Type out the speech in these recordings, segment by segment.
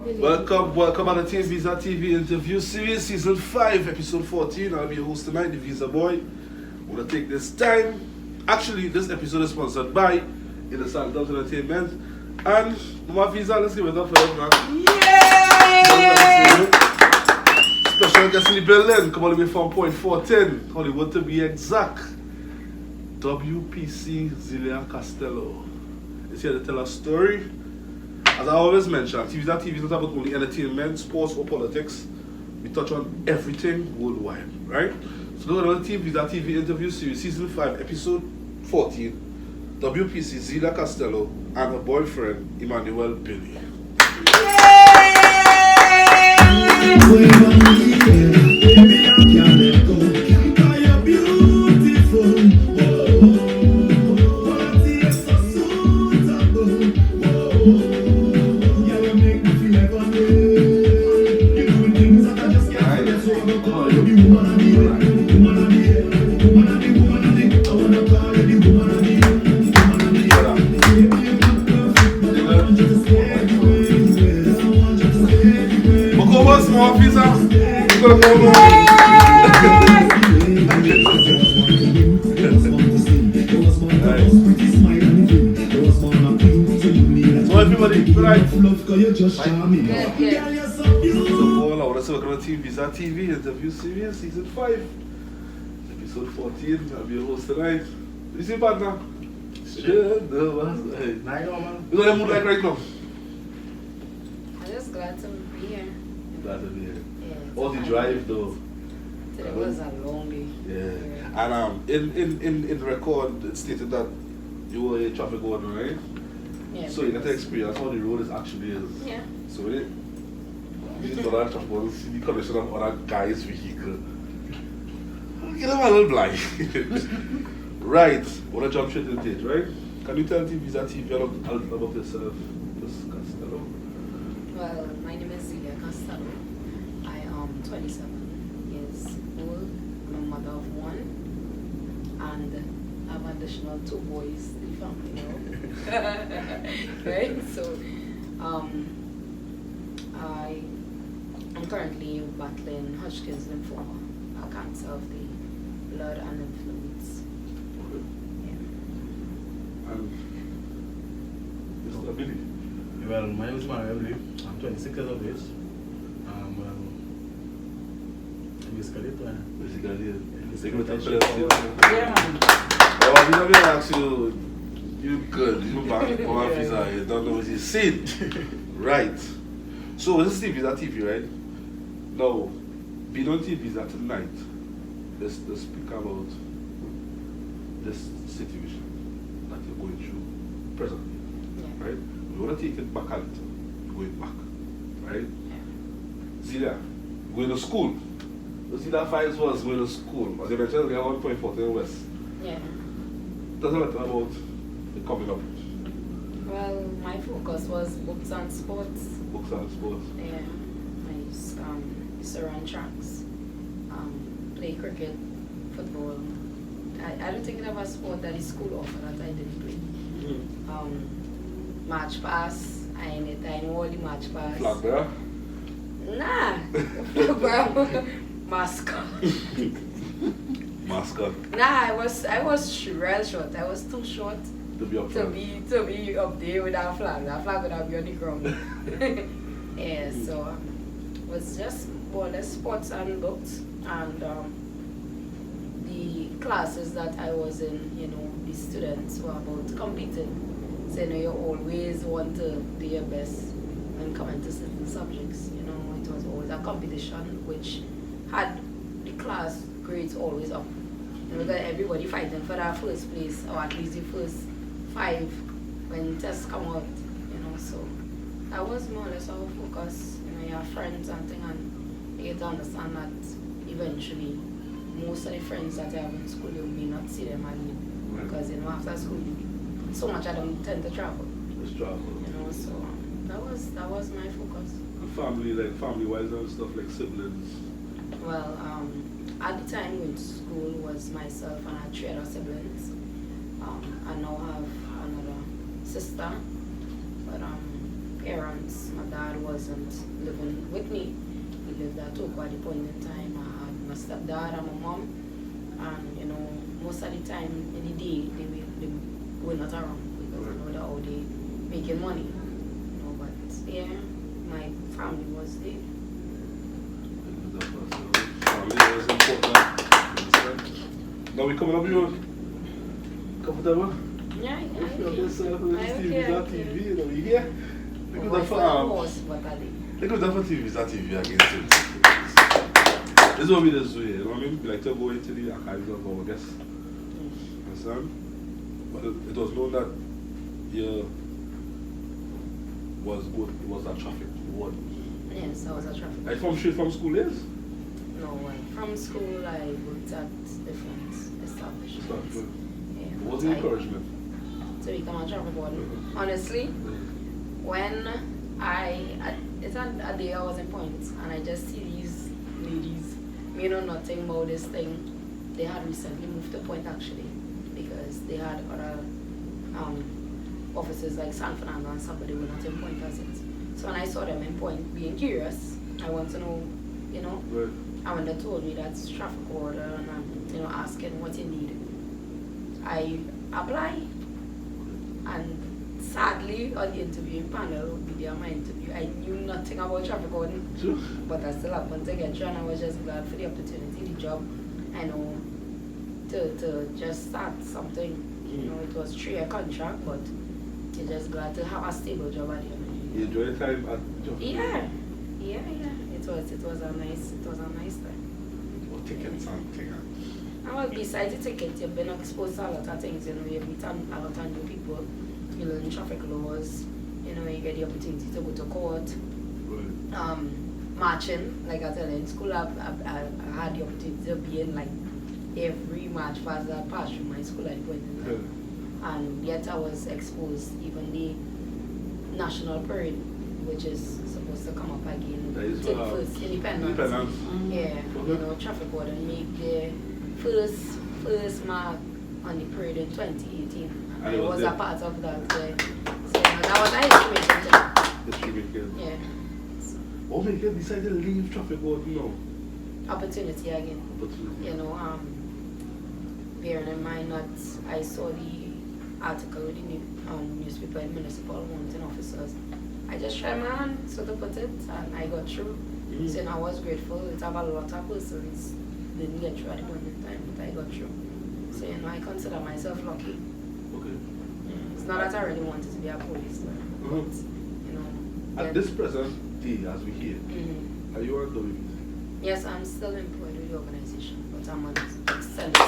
Welcome on the TeamViza TV interview series, season 5, episode 14. I'll be your host tonight, the Visa Boy. I'm gonna take this time. Actually, this episode is sponsored by Innocent Dubs Entertainment and my Visa. Let's give it up for them, man. Yay! Special guest in the building, come all the way from point 410, Hollywood to be exact. WPC Zelia Castello is here to tell a story. As I always mention, TeamViza TV is not about only entertainment, sports, or politics. We touch on everything worldwide, right? So look at the TeamViza TV interview series, season 5, episode 14. WPC Zelia Castello and her boyfriend, Emmanuel Billy. Small pizza. So everybody, right? So Paul, I want to say welcome to TeamViza TV interview series, season 5, episode 14. I'll be your host tonight. You see, partner? Yeah, no, man. You know what mood like right now? I'm just glad to be here. Glad to be here. Yeah, All the drive though. It was a long day. Yeah. And in the record it stated that you were a traffic warden, right? Yeah. So you get to experience how the road is actually is. Yeah. So when you visit other traffic wardens, see the condition of other guys' vehicle. Get them a little blind. Right. Wanna jump straight into it, right? Can you tell TeamViza TV a little about yourself, Miss Castello? Well, my name is Zelia Castello. I am 27 years old. I'm a mother of one. And I have additional 2 boys in the family now. Right? So, I'm currently battling Hodgkin's lymphoma, a cancer of the blood and lymph nodes. Yeah. And Mr. Billy? Well, my name is Emmanuel Billy. I'm 26 years of age. I'm basically it. Yeah. Oh, I'm going to ask you, you good, you back on my visa, you don't know what you seen. Right. So this is TeamViza TV, right? Now, being on TeamViza tonight, let's speak about this situation that you're going through presently, right? We want to take it back a little, going back, right? Zelia, going to school. You see that 5 was going to school. As you mentioned, we have 1.14 West. Yeah. Tell us a little about the coming up. Well, my focus was books and sports. Books and sports. Yeah. I used to run tracks, play cricket, football. I don't think there was a sport that the school offered that I didn't play. March pass, I know all the march pass. Flag bearer? Nah. Mascot. Mascot. Nah, I was real short. I was too short To be up front. to be up there with that flag. That flag would have been on the ground. Yeah, so it was just more or less sports and books and the classes that I was in, the students were about competing. So you always want to do your best when coming to certain subjects. It was always a competition which had the class grades always up. Because everybody fighting for that first place or at least the first 5 when tests come out. So that was more or less our focus. You have friends and things, and you get to understand that eventually most of the friends that I have in school you may not see them again. Because after school so much of them tend to travel. Let's travel. So that was my focus. And family, like family-wise and stuff, like siblings. Well, at the time when school was myself and I had 3 other siblings. I now have another sister, but parents. My dad wasn't living with me. He lived at Toko at the point in time. I had my stepdad and my mom. And, you know, most of the time in the day, they were not around because you know how they making money. You know, but yeah, my family was there. Family was important. Now we coming up here. Comfortable? Yeah, You feel yourself with this okay, TeamViza okay. TV, you know, you hear? Look at that for TeamViza TV against it. This is what we just do here, you know what I mean? We like to go into the archives of our guests. Understand? But it was known that here was good, it was a traffic ward. Yes, I was a traffic. Like straight from school days? No, from school I worked at different establishments. Yeah, What was the encouragement? to become a traffic warden. Honestly, when it's a day I was in points and I just see these ladies, you know, nothing about this thing. They had recently moved to Point actually because they had other offices like San Fernando and stuff, but they were not in Point as it. So when I saw them in Point, being curious, I want to know, you know, and when they told me that's traffic warden and I'm, you know, asking what you need, I apply. And sadly, on the interviewing panel, video my interview, I knew nothing about traffic warden, but I still happened to get through, and I was just glad for the opportunity, the job, I know, to just start something. You know, it was 3-year contract, but you're just glad to have a stable job at the end of the day. You enjoy the time at job? Yeah. It was a nice time. What tickets and things? Well, besides the ticket, you've been exposed to a lot of things, you know, you meet a lot of new people, you learn traffic laws, you know, you get the opportunity to go to court, marching, like I said, in school I had the opportunity to be in like every march that passed through my school at the point in time. And yet I was exposed even the national parade, which is supposed to come up again, take first independence. Yeah, you know, traffic warden make the first mark on the parade in 2018. And I was a part of that. So you know, that was a history making. Yeah. What made you decide to leave traffic warden now? Opportunity again. You know, bearing in mind that I saw the article in the newspaper in municipal wanting officers. I just tried my hand, so to put it, and I got through. So you know, I was grateful. It's have a lot of persons didn't get through at the point in time, but I got through. So you know, I consider myself lucky. Okay. Yeah, it's not that I really wanted to be a police, but you know. At this present day, as we hear, are you on WVZ? Yes, I'm still employed with the organization, but I'm on extended.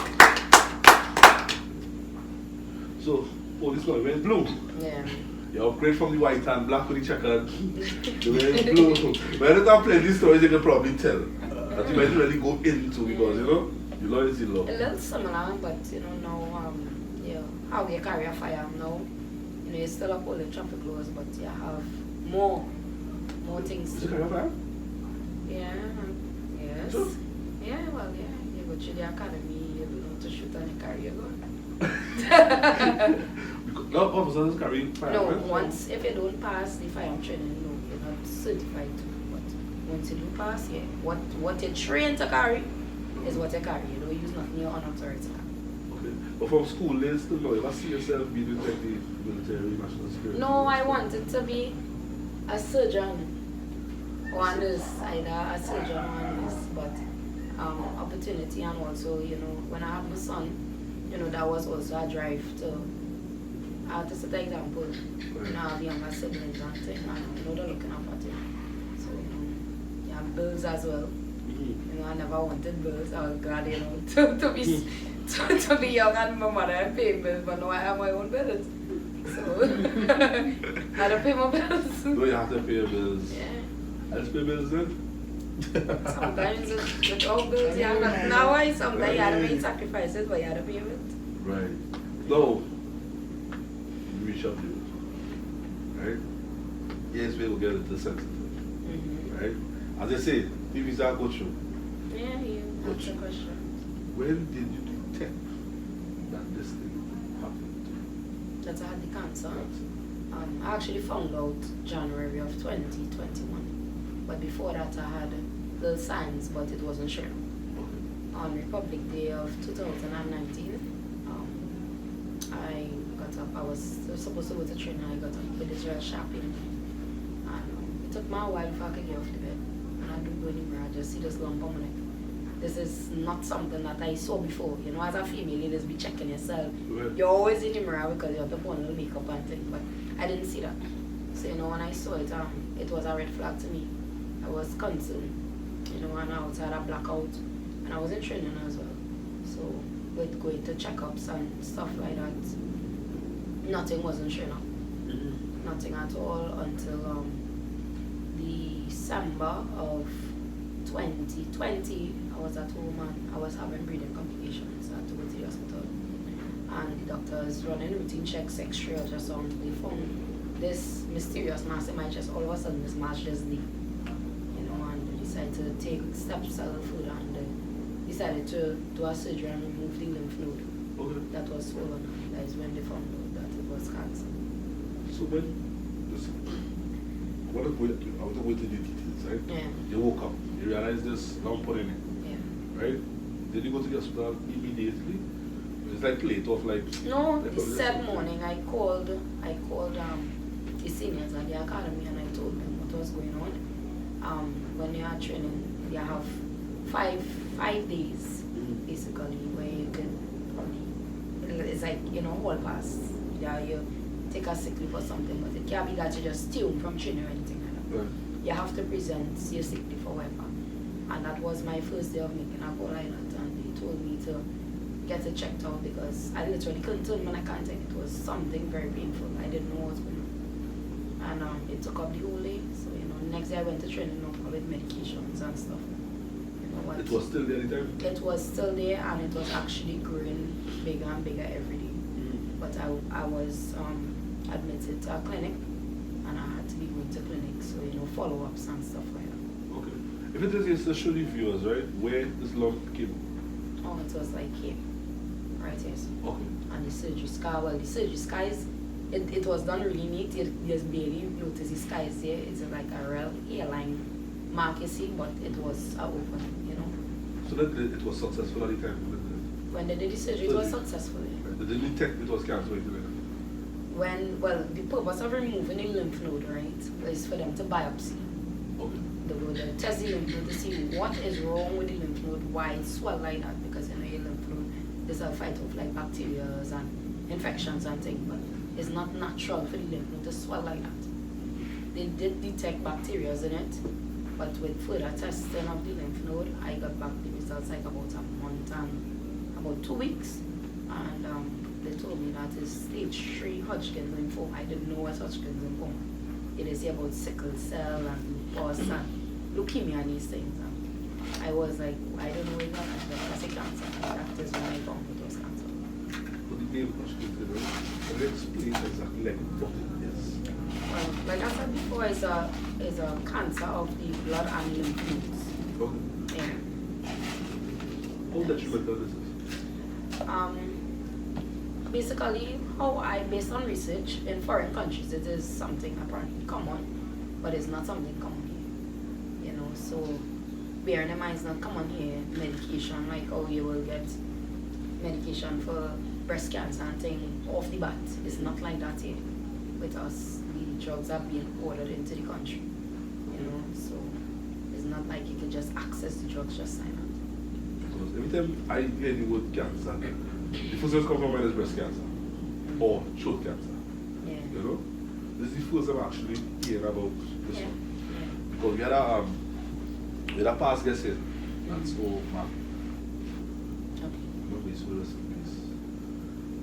So, police one went blue. Yeah. You upgrade from the white and black with the checkered. The way it's blue. But I don't play these stories, you can probably tell. That you might really go into because, you know, the law is the law. A little similar, but you know, now, how you carry a firearm now, you know, you still uphold the traffic laws, but you have more things Is to you carry a firearm? Yeah, yes. Sure. Yeah, well, yeah, you go to the academy, you learn to shoot and you carry your gun. No officers carry firearm. No, right? once, if you don't pass the firearm training, no, you're not certified to. But once you do pass, yeah, what you're trained to carry is what you carry. You don't use nothing your unauthority. Okay. But from school days to now, you ever see yourself being in the military, national security? No, I wanted to be a surgeon or a nurse, either a surgeon or a nurse, but opportunity and also, you know, when I had my son, you know, that was also a drive to set an example. You know, I have younger siblings and things, and you know, they're looking up at you. So, you know, you have bills as well. You know, I never wanted bills. I was glad, you know, to be young and my mother and paying bills, but now I have my own bills. So, I had to pay my bills. No, you have to pay your bills. Yeah. Let's pay bills then? Sometimes with all bills, yeah. Now I sometimes you had to make sacrifices, but you had to pay it. Right. No. Reach up to it. Right? Yes, we will get it to sensitive. Right? As I say, TeamViza go through. Yeah, that's the question. When did you detect that this thing happened? That I had the cancer. I actually found out January of 2021. But before that, I had little signs, but it wasn't sure. On Republic Day of 2019, I got up. I was supposed to go to training. I got up with Israel shopping. And it took me a while before I could get off the bed. And I don't go anywhere. I just see this lump on my neck. This is not something that I saw before. You know, as a female, you just be checking yourself. Right. You're always in the mirror because you have to put on a little makeup and things. But I didn't see that. So, you know, when I saw it, it was a red flag to me. I was concerned. You know, and I also had a blackout. And I was in training as well. So, with going to checkups and stuff like that, nothing wasn't showing up. Nothing at all until December of 2020. I was at home and I was having breathing complications. I had to go to the hospital. And the doctors running routine checks, X-ray, ultrasound. They found this mysterious mass in my chest. All of a sudden, this mass just leave. You know, and they decided to take stem cell food and decided to do a surgery and remove the lymph node. Okay. That was swollen. That is when they found out that it was cancer. So when, listen, I want to go into the details, right? Yeah. You woke up, you realized this lump on it, Yeah. right? Did you go to the hospital immediately? It's like play it off like... No, like the a- said morning I called the seniors at the academy and I told them what was going on. When you are training, you have five days basically where you can it's like, you know, hall pass. Yeah, you take a sick leave or something, but it can't be that you just stay home from training or anything like that. Right. You have to present your sick leave for WIPA. And that was my first day of making a call like that, and they told me to get it checked out because I literally couldn't turn when I can't take it. It was something very painful. I didn't know what was going on. And it took up the whole day. So, you know, next day I went to training with medications and stuff. You know what? It was still there at the time? It was still there and it was actually growing bigger and bigger every day. But I was admitted to a clinic and I had to be going to clinic, so, you know, follow-ups and stuff like that. Okay. If it is yes, to show the viewers, right, where this lump came. Oh, it was like here. Right here. Okay. And the surgery scar, well, the surgery scar is, it was done really neat. You just barely notice the scar is there. It's like a real hairline mark, you see, but it was open, you know. So that it was successful at the time? When they did the surgery, it was successful. Right. They didn't detect it was cancer or anything like that? Well, the purpose of removing the lymph node, right, is for them to biopsy. Okay. They would test the lymph node to see what is wrong with the lymph node, why it's swelled like that, because, you know, your lymph node is a fight of like bacteria and infections and things, but it's not natural for the lymph node to swell like that. They did detect bacteria in it, but with further testing of the lymph node, I got back the results like about a month and about 2 weeks, and they told me that it's stage 3 Hodgkin's lymphoma. I didn't know what Hodgkin's lymphoma. It is about sickle cell and lupus and leukemia and these things. And I was like, I don't know what that's a cancer. That is when I found it was cancer. But the name Hodgkin's, can you explain exactly like what it is? Well, like I said before, it's a cancer of the blood and lymph nodes. Okay. Yeah. How detrimental this is? Basically, based on research, in foreign countries, it is something apparently common, but it's not something common here. You know, so bearing in mind it's not common here, medication, like how you will get medication for breast cancer and thing off the bat. It's not like that here. With us, the drugs are being ordered into the country. You know, so it's not like you can just access the drugs just like that. Because every time I hear the word cancer, the first thing that comes to mind is breast cancer or throat cancer. Yeah. You know, this is the first time I'm actually hearing about this Yeah. one. Because we had a past guest here, that's all Mark. Okay. Remember he's with us in this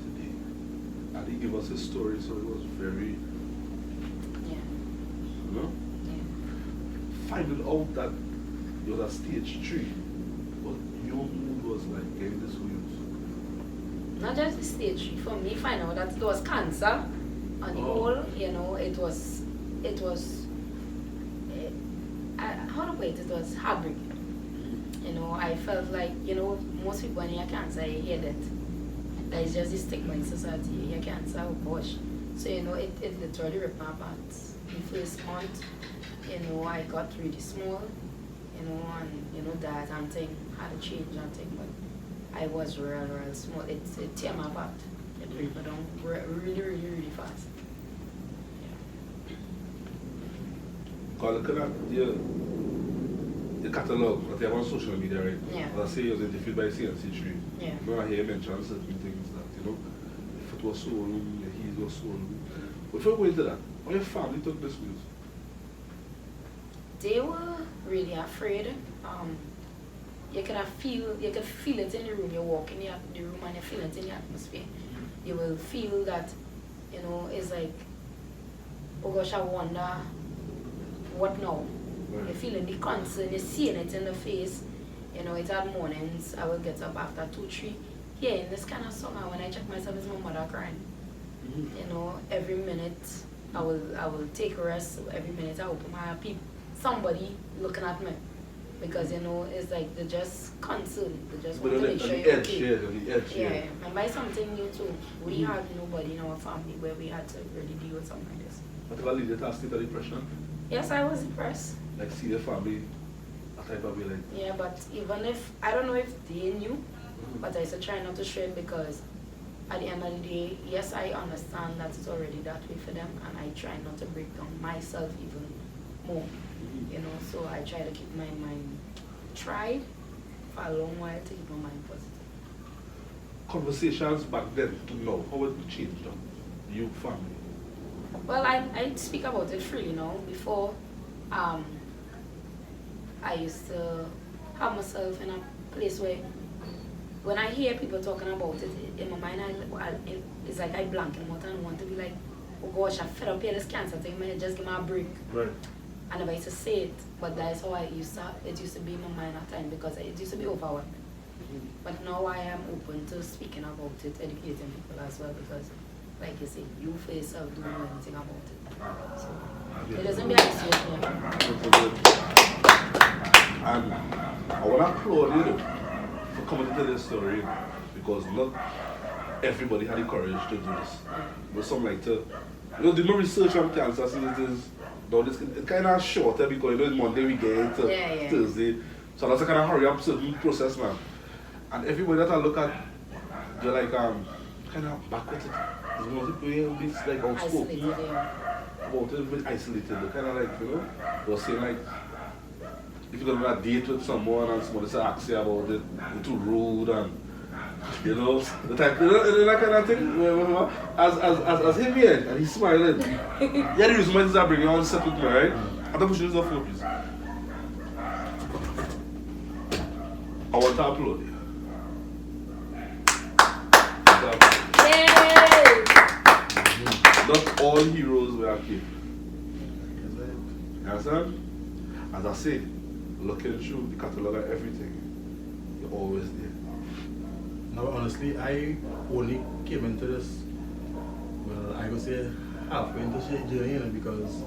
today. And he gave us his story, so it was very, Yeah. you know, Yeah. finding out that it was a stage 3, but your mood was like getting this news. Not just the stage 3, for me, find out that it was cancer on the whole, you know, it was, how to put it was heartbreaking. You know, I felt like, you know, most people when you hear cancer, you hear that. That is just the stigma in society. You hear cancer, oh gosh, So, it literally ripped my apart. The first month, I got really small, and, that and thing had to change and thing, but I was real small. It tear my apart. It ripped me down really, really, really fast. Because look at the catalog that they have on social media, right? Yeah. As I say, it was interviewed by CNC3. Yeah. I hear you mention certain things that, the foot was swollen, the heels were swollen. But before we go into that, how your family took this news? They were really afraid. You could feel it in the room. You walk in the room and you feel it in the atmosphere. You will feel that, it's like, oh gosh, I wonder what now. Right. You're feeling the concern, you're seeing it in the face. It's at mornings, I will get up after 2-3. Hearing this kind of song, and when I check myself, it's my mother crying. Every minute I will take a rest. Every minute I open my eye, somebody looking at me. Because, it's like they're just concerned. They just want to make sure you're okay. Yeah, and by something new too. We had nobody in our family where we had to really deal with something like this. But if I lead you to a state of depression? Yes, I was depressed. Like see the family, a type of way like. Yeah, but even if, I don't know if they knew, but I used to try not to show it because at the end of the day, yes, I understand that it's already that way for them, and I try not to break down myself even more. So I try to keep my mind, tried for a long while to keep my mind positive. Conversations back then to now, how would it change them? You family? Well, I speak about it freely now. Before, I used to have myself in a place where when I hear people talking about it, in my mind, it's like I blank and I want to be like, oh gosh, I'm fed up here, this cancer thing, man, just give me a break. Right. I never used to say it, but that's how it used to be in my mind at times because it used to be overwhelming. But now I am open to speaking about it, educating people as well because, like you say, you for yourself don't know anything about it. So, it doesn't be isolating. And I want to applaud you for coming to this story because not everybody had the courage to do this. But some like to, do more research on cancer since it is, it's kind of shorter because it's Monday we get into Thursday. So that's a kind of hurry up certain process now. And everybody that I look at, they're like kind of back with it. There's more people who like outspoken about it, a bit isolated. They're kind of like, they're saying like, if you're going to have a date with someone and somebody say ask you about it, you're too rude and, the type, that kind of thing. As him here, and he's smiling. Yeah, the reason why this is bringing on set with me, right? I don't push this off for please. I want to upload you. Not all heroes were killed. You understand? As I say, looking through the catalog and everything, you're always there. Now, honestly, I only came into this, well, I would say halfway into the journey, because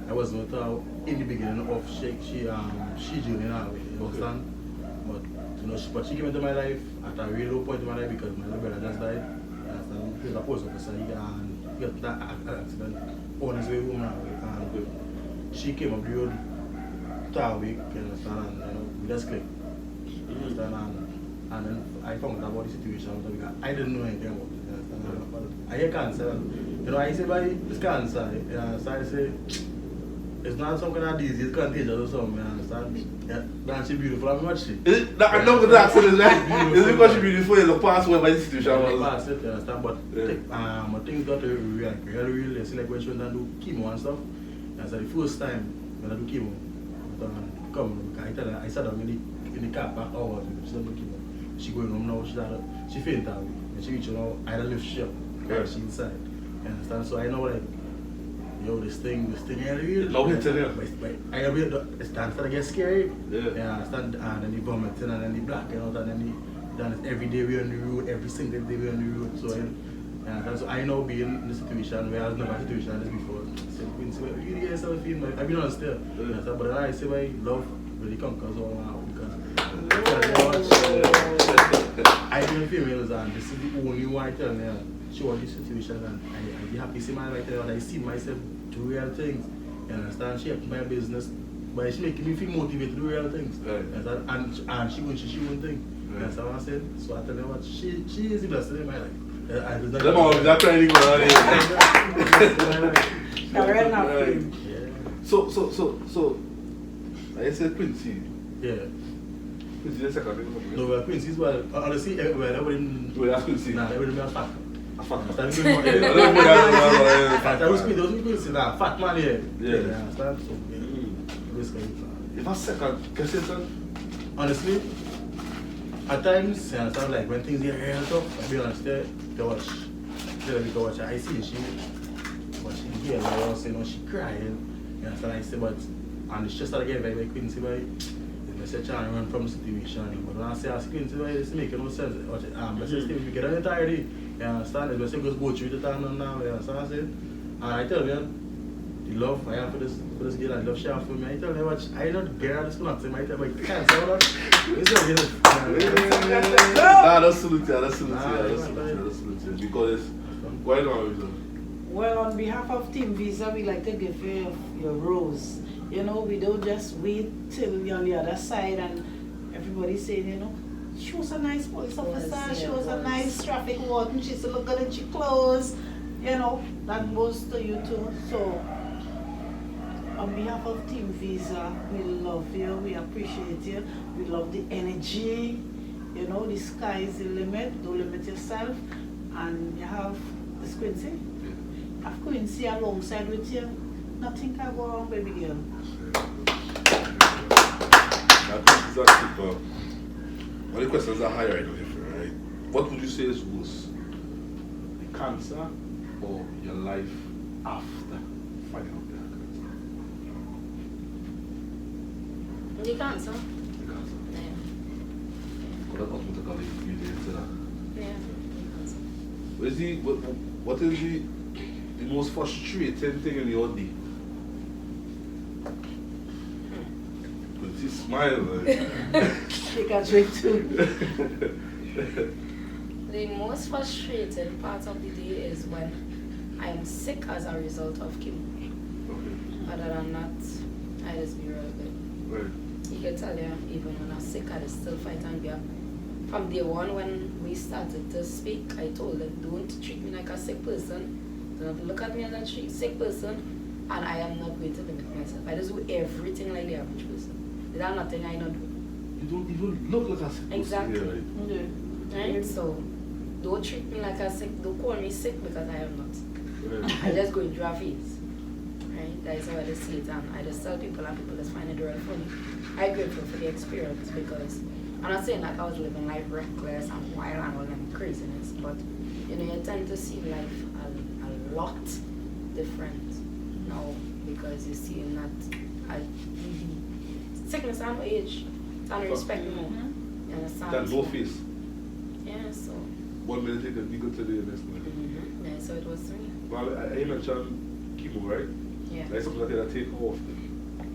I was not in the beginning of she journey now, you understand? But she came into my life at a real low point in my life because my little brother just died. You understand? He was a post officer and he got that accident on his way home now. And she came up the road to our week, you understand? And we just clicked. You understand? And then I found out about the situation because I didn't know anything about it. You understand? I hear cancer. I say, by this cancer, you understand? I say, it's not some kind of disease, it's contagious or something, you understand? Yeah, that's beautiful, I'm not she. I know the accident, it's because she's beautiful, you look past where my situation was. Past it, you understand? But things got to react really, you see, like when she went and do chemo and stuff, that's the first time when I do chemo, I sat down in the car park hours, she done do chemo. She going home now, she fainted out, and she reached I had to lift she up, because she inside, you understand? So I know like, this thing ain't real. No hitting it. I really started to get scary. Yeah. And then the vomiting and then the blacking out and then every day we're on the road, every single day we're on the road. So I know being in the situation where I was never in a situation like this before. So really yourself feeling I've been honest there. But then I say my love really conquers all now because I feel females and this is the only one I tell me. show her the situation, and I be happy to see my life and I see myself do real things. You understand? She helped my business, but she making me feel motivated to do real things. Right. And she won't thing. Right. That's what I said. So I tell her what she is the best in my life. Them all that training going on here. So, I said Quincy. Yeah. Quincy is the second thing. No, Quincy's well, honestly, everybody. Well, that's Quincy. Nah, everybody was fat. A fat man. I was Quincy, nah, fat man, yeah. Yeah. You understand? So, yeah. If I second, can you say honestly, at times, you understand, like when things get real tough, I'll be honest, to watch, I see she here, you know, she crying, you understand, I say, but, and it's just that again, like Quincy, but I say, trying to run from the situation, but when I say, I Quincy, it's making no sense, I say, Steve, we get on it already, you understand, it's just goes both through the time now, you understand what I say, and I tell you, the love I have for this girl and love she have for me, I tell her what, I not girl, this not say, I tell her, I can't say that, it's not good. Nah, that's salute you, because it's, why not? Well, on behalf of TeamViza, we like to give you your rose. You know, we don't just wait till you're on the other side and everybody's saying, you know, she was a nice police officer, she was a nice traffic warden, she's to look good in her clothes. You know, that goes to you too. So, on behalf of TeamViza, we love you, we appreciate you, we love the energy. You know, the sky is the limit, don't limit yourself. And you have this Quincy. Have Quincy alongside with you. Nothing can go wrong, baby girl. That's exactly. All the questions are higher, right? What would you say is worse? The cancer or your life after finding out the cancer? The cancer. The cancer. Yeah. What ultimately you did to that? Yeah. What is the most frustrating thing in your day? But she smile. She can drink too. The most frustrating part of the day is when I am sick as a result of chemo. Okay. Other than that, I just be real good. Right. You can tell you, even when I'm sick, I just still fight and be up. From day one, when we started to speak, I told them, don't treat me like a sick person. Do not look at me as a sick person. And I am not going to limit myself. I just do everything like the average person. There's nothing I don't do. You don't even look like a sick person. Exactly. Right? Right? So, don't treat me like a sick, don't call me sick because I am not. Right. I just go into a phase. Right? That is how I just see it, and I just tell people and people just find it real funny. I'm grateful for the experience because I'm not saying like I was living life reckless and wild and all them craziness, but you know, you tend to see life a lot different now because you're seeing that sickness and age, and respect more. You understand? That low face. Yeah, so. 1 minute you go to the next minute. Yeah, so it was to me. Well, I mentioned chemo, right? Yeah. Like something that they take off.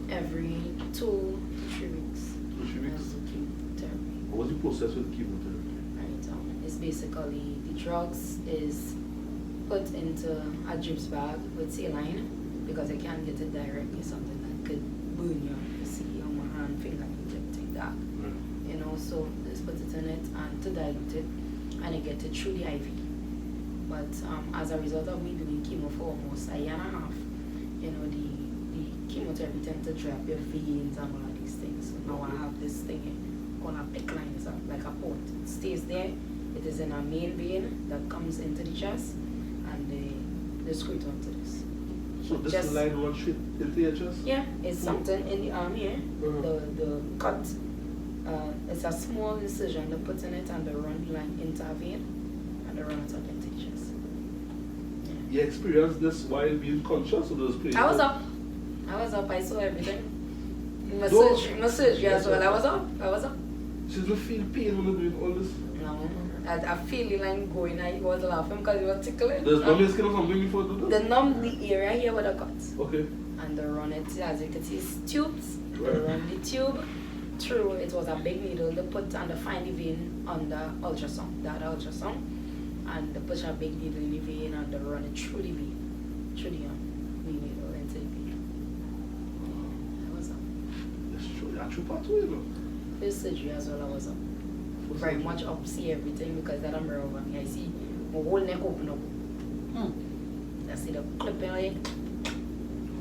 Every 2 to 3 weeks. 2 3 weeks. That's the chemotherapy. What was the process with chemotherapy? Right. It's basically the drugs is put into a drips bag with saline because you can't get it directly. Something that could burn you. You see on my hand, finger, take that. Right. You know, so just put it in it and to dilute it, and you get it through the IV. But as a result of me doing chemo for almost a year and a half, you know, the chemotherapy tends to trap your veins and all of these things. So now I have this thing called a PICC line, it's like a port. It stays there. It is in a main vein that comes into the chest, and they screw it onto this. So this Just- line runs straight into your chest? Yeah, it's something in the arm here. The cut, it's a small incision. They put in it and they run the line into a vein and they run it up into the chest. You experienced this while being conscious or those places? I was up. I saw everything. My No. surgery as well. I was up. She doesn't feel pain when you're doing all this? No, I feel the line going. I was laughing because it was tickling. There's no skin or something before you do that? They numb the area here with a cut. Okay. And they run it, as you can see, it's tubes. They Right. run the tube through. It was a big needle they put and they find the vein on the ultrasound. They had ultrasound. and they push a big needle in the vein and they run it through the vein, through the needle into the vein. I was up. That's true. That's true part too, you know. First surgery as well, I was up. First Very surgery. much up, see everything because that umbrella over me. I see my whole neck open up. I see the clipping like.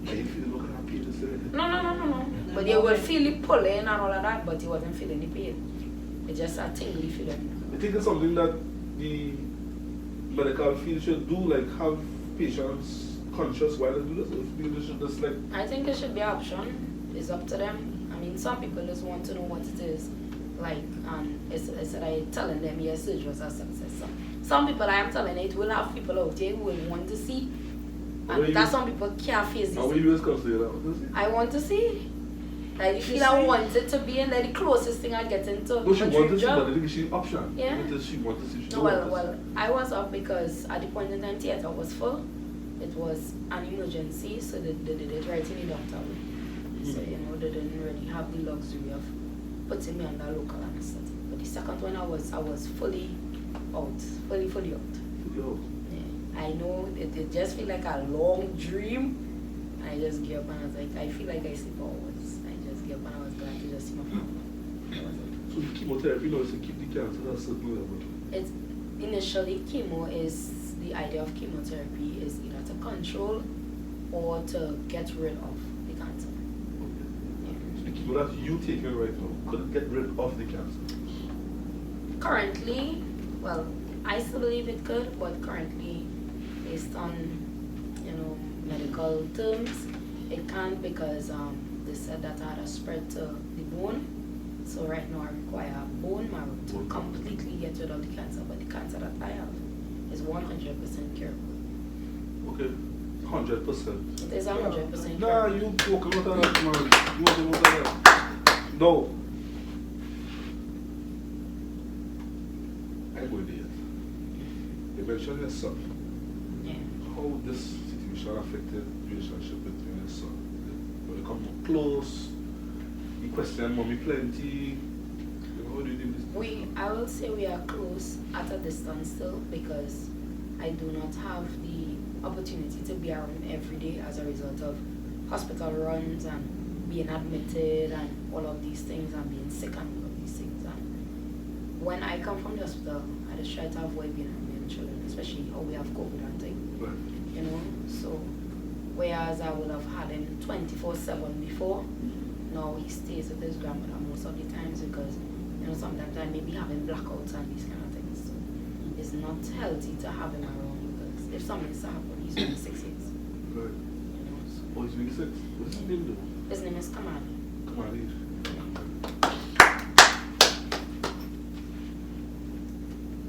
Can you feel looking at Peter saying? No. But you will feel it pulling and all of that, but you wasn't feeling the pain. It's just a tingly feeling. I think it's something that the medical field should do, like have patients conscious while they do this. Or if they should just like, I think it should be an option. It's up to them. I mean, some people just want to know what it is. Like, it's like telling them, yes, surgery was a success. Some people, I am telling you, it will have people out there who will want to see. And that some people can't face how this. will you just consider that? I want to see. Like, the feel I want it to be, and like the closest thing I get into. No, she a wanted dream to see, job. but I think she option. Yeah. Because she wanted to see. She No, don't want to well, I was up because at the point in time theater was full. It was an emergency, so they did it right in the doctor. So, you know, they didn't really have the luxury of putting me under local anesthetic. But the second one I was fully out, fully out. see. Yo. Yeah. I know it just feel like a long dream. I just get up and I was like, I feel like I sleep hours. I just get up and I was glad to just see my family. That was it. So the chemotherapy now is to keep the cancer at a certain level. It's initially chemo is the idea of chemotherapy is either to control or to get rid of the cancer. Yeah. So the chemo that you taking right now could get rid of the cancer. Currently, well, I still believe it could, but currently, based on medical terms, it can't because they said that I had a spread to the bone. So right now I require bone marrow to completely get rid of the cancer, but the cancer that I have is 100% curable. Okay, 100%. It is 100% Nah, curable. you talking about that, man. You talking about that. No. I go there. You mentioned your son. Yeah. How this situation affected the relationship between your son? When you come close, you question mommy plenty. You know, how do you do this? I will say we are close at a distance still because I do not have the opportunity to be around every day as a result of hospital runs and being admitted and all of these things and being sick and all of these things. And when I come from the hospital, I just try to avoid being around my children, especially how we have COVID and things. Right. You know, so whereas I would have had him 24/7 before, now he stays with his grandmother most of the times because sometimes I may be having blackouts and these kind of things. So it's not healthy to have him around because if something is to happen, he's only 6 years. Right. You know, so Oh, he's 26. What's his name though? his name is Kamali. Come on, Eve.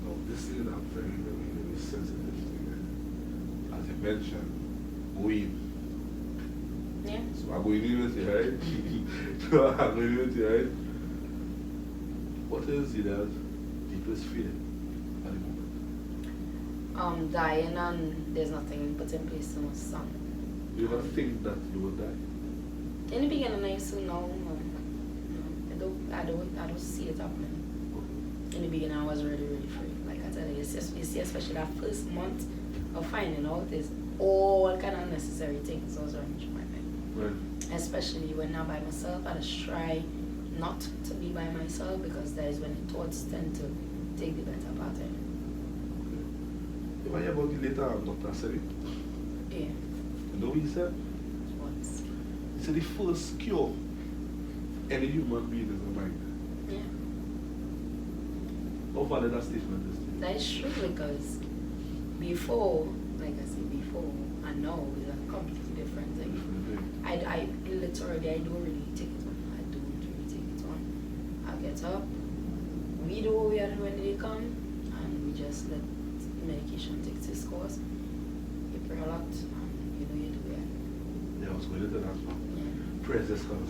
No, this is a very, very, very sensitive thing. As you mentioned, going. Yeah. So I'm going in with you, right? So I'm going in with you, right? What is Zelia's deepest fear at the moment? Dying and there's nothing put in place to my son. You ever think that you will die? In the beginning, I used to know. I don't see it happening. In the beginning, I was really, really afraid. Like I tell you, you see, especially that first month of finding out, is all kind of unnecessary things I was running through my mind. Right. Especially when I'm by myself, I just try not to be by myself because that is when the thoughts tend to take the better part of it. You ever hear about the later Dr. Seri? Yeah. You know what he said? Once. He said the first cure any human being is the mind. Yeah. How far did that statement is? That is true because before, like I said before, and now is a completely different thing. I literally, I don't really take it on. I don't really take it on. I get up, we do what we are when they come, and we just let medication take its course. You pray a lot, and you do it. Yeah, I was going to that as well. Yeah. Praise this God.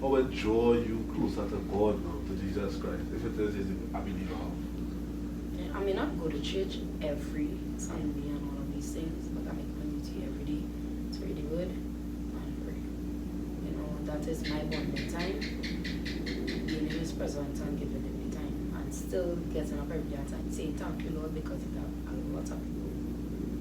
How it draw you closer to God now, to Jesus Christ? If it is I believe I have. Yeah, I may not go to church every Sunday and all of these things, but I make my duty every day to read the word and pray. You know, that is my bonding time. Being in His presence and giving Him the time and still getting up every day and saying thank you, Lord, because it have a lot of people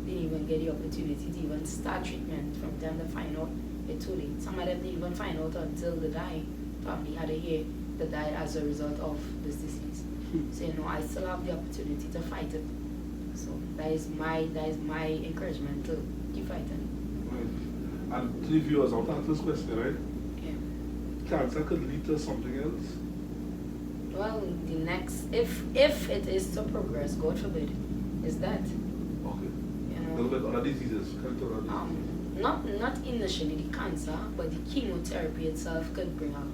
didn't even get the opportunity to even start treatment from them to find out it too late. Some of them didn't even find out until the family had to hear they died as a result of this disease. So I still have the opportunity to fight it. So that is my encouragement to keep fighting. Right. And to the viewers, I'll ask this question, right? Yeah. Cancer could lead to something else. Well, the next, if it is to progress, God forbid, is that. Okay. You What about other diseases? Can you talk about diseases? Not initially the cancer, but the chemotherapy itself could bring out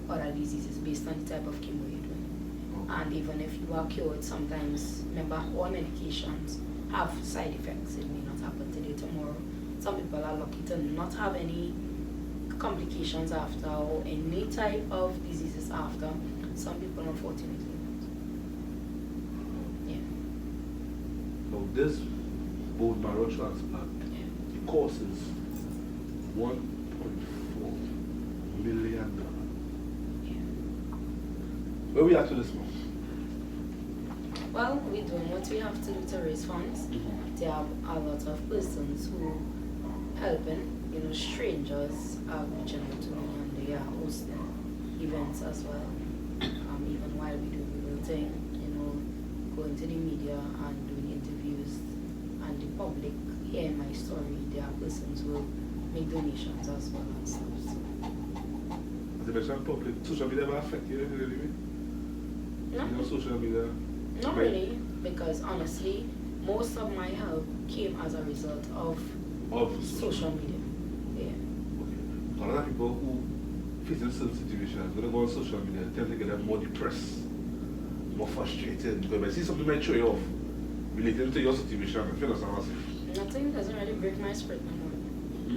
other diseases based on the type of chemo you're doing. Okay. And even if you are cured, sometimes, remember, all medications have side effects. It may not happen today, tomorrow. Some people are lucky to not have any complications after or any type of diseases after. Some people, unfortunately, don't. Yeah. Now, this bone marrow transplant Yeah. costs $1.4 million. Yeah. Where we at to this month? Well, we're doing what we have to do to raise funds. There are a lot of persons who helping, strangers are reaching out to me and they are hosting events as well. Even while we do the real thing, going to the media and doing interviews and the public hearing my story, there are persons who will make donations as well and stuff. So. As you mentioned, public, social media will affect you in any way? No. Social media? Not really, because honestly, most of my help came as a result of social media. Yeah. Okay. A lot of people who face in certain situations, when they go on social media, tend to get more depressed, more frustrated, because when I see something might show you off relating to your situation, I feel that's not safe. Nothing doesn't really break my spirit no more.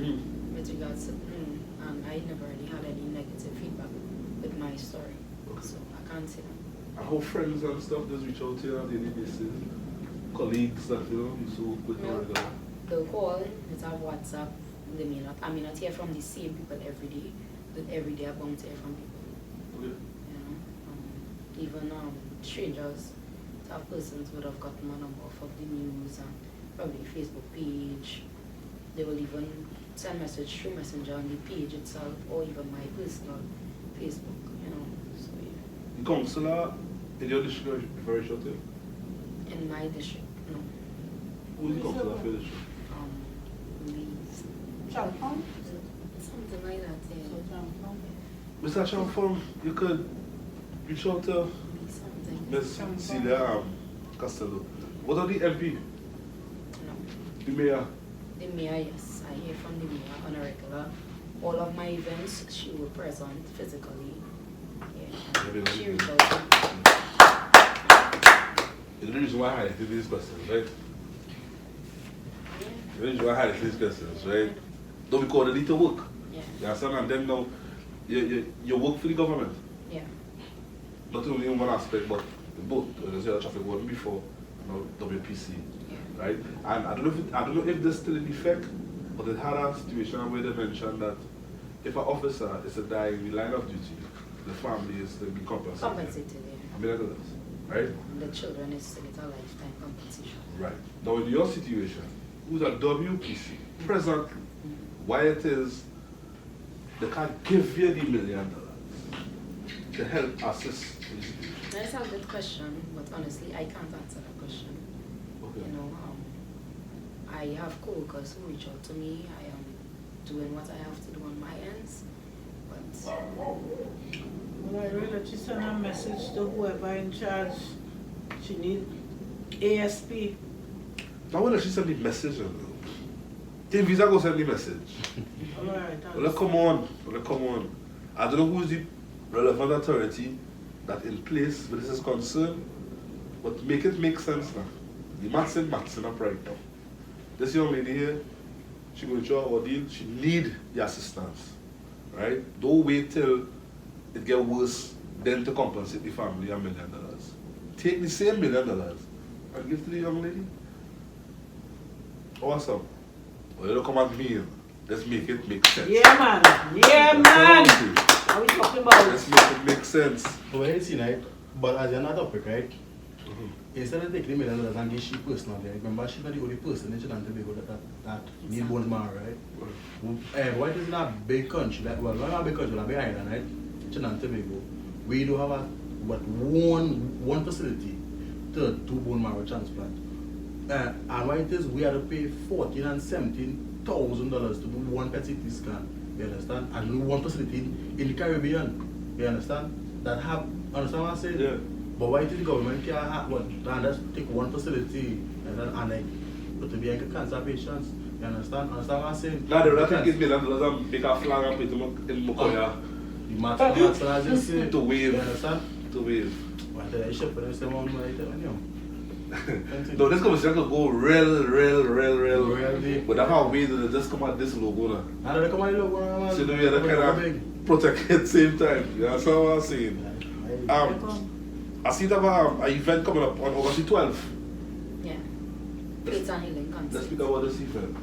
Mm-hmm. With regards to, and I never really had any negative feedback with my story. Okay. So I can't say that. I hope friends and stuff just reach out to you on a daily basis. Colleagues that you so good No. to The call, it's our WhatsApp. I may not hear from the same people every day, but every day I'm bound to hear from people. Okay. Even strangers, tough persons would have gotten my number off of the news and probably Facebook page. They will even send message through Messenger on the page itself or even my personal Facebook, So yeah. The councillor in your district is very short term? In my district, no. Who is the councillor for your district? Leeds. Champon? Something like that, yeah. Mr. Champon, you could reach out to Something. Ms. Zelia Castello. What are the MP? No. The mayor? The mayor, yes. I hear from the mayor on a regular. All of my events, she will present physically. Yeah. She reached out to me. It's the reason why I highlighted these questions, right? Yeah. The reason why I highlighted these questions, right? Don't be called a little work. Yeah. You understand? And then now, you work for the government. Yeah. Not only in one aspect, but in both. There's a traffic warden before, WPC, Yeah. right? And I don't know if this is still in effect, but it had a situation where they mentioned that if an officer is to die in the line of duty, the family is to be compensated. Compensated, yeah. $1 million, right? And the children is to get a lifetime compensation. Right. Now in your situation, who's a WPC, presently, why it is they can't give you the $1 million to help assist in the situation? That's a good question, but honestly, I can't answer that question. Okay. I have co-workers who reach out to me. I am doing what I have to do on my ends, but Well, I read that she sent a message to whoever in charge. She need ASP. Now when she send me message, TeamViza go send me message. Alright. Well, come on. I don't know who's the relevant authority that in place where this is concerned, but make it make sense now. The maths up right now. This young lady here, she going to show her ordeal, she need the assistance, right? Don't wait till it get worse, then to compensate the family $1 million. Take the same $1 million and give to the young lady. Awesome. Well, you don't come at me. Let's make it make sense. Yeah, man. Yeah, man. What are we talking about? Let's make it make sense. When you see, like, But as another topic, right? Instead of taking $1 million and give she personally, remember she's not the only person in Trinidad and Tobago that need bone marrow, right? What is in a big country, like, well, not a big country, but a big island, right? Trinidad and Tobago, we do have one facility to do bone marrow transplant. And why it is we have to pay $14,000 and $17,000 to do one PET CT scan. You understand? And do one facility in the Caribbean. You understand? Understand what I'm saying? Yeah. But why did the government can't have and just take one facility and like put to be cancer patients? You understand? Understand what I'm saying? Now, they take $1 million and make a flag and put them in Mokoya. The maths, as you say. To wave. You understand? To wave. But I should put them on my No, this conversation could go real deep. But that's how we do it. Just come at this logo now. And they come at the logo, man. So we have to kind of protect at the same time. You understand what I'm saying? I see that an event coming up on August 12th. Yeah. It's a healing Let's concept. speak about this event.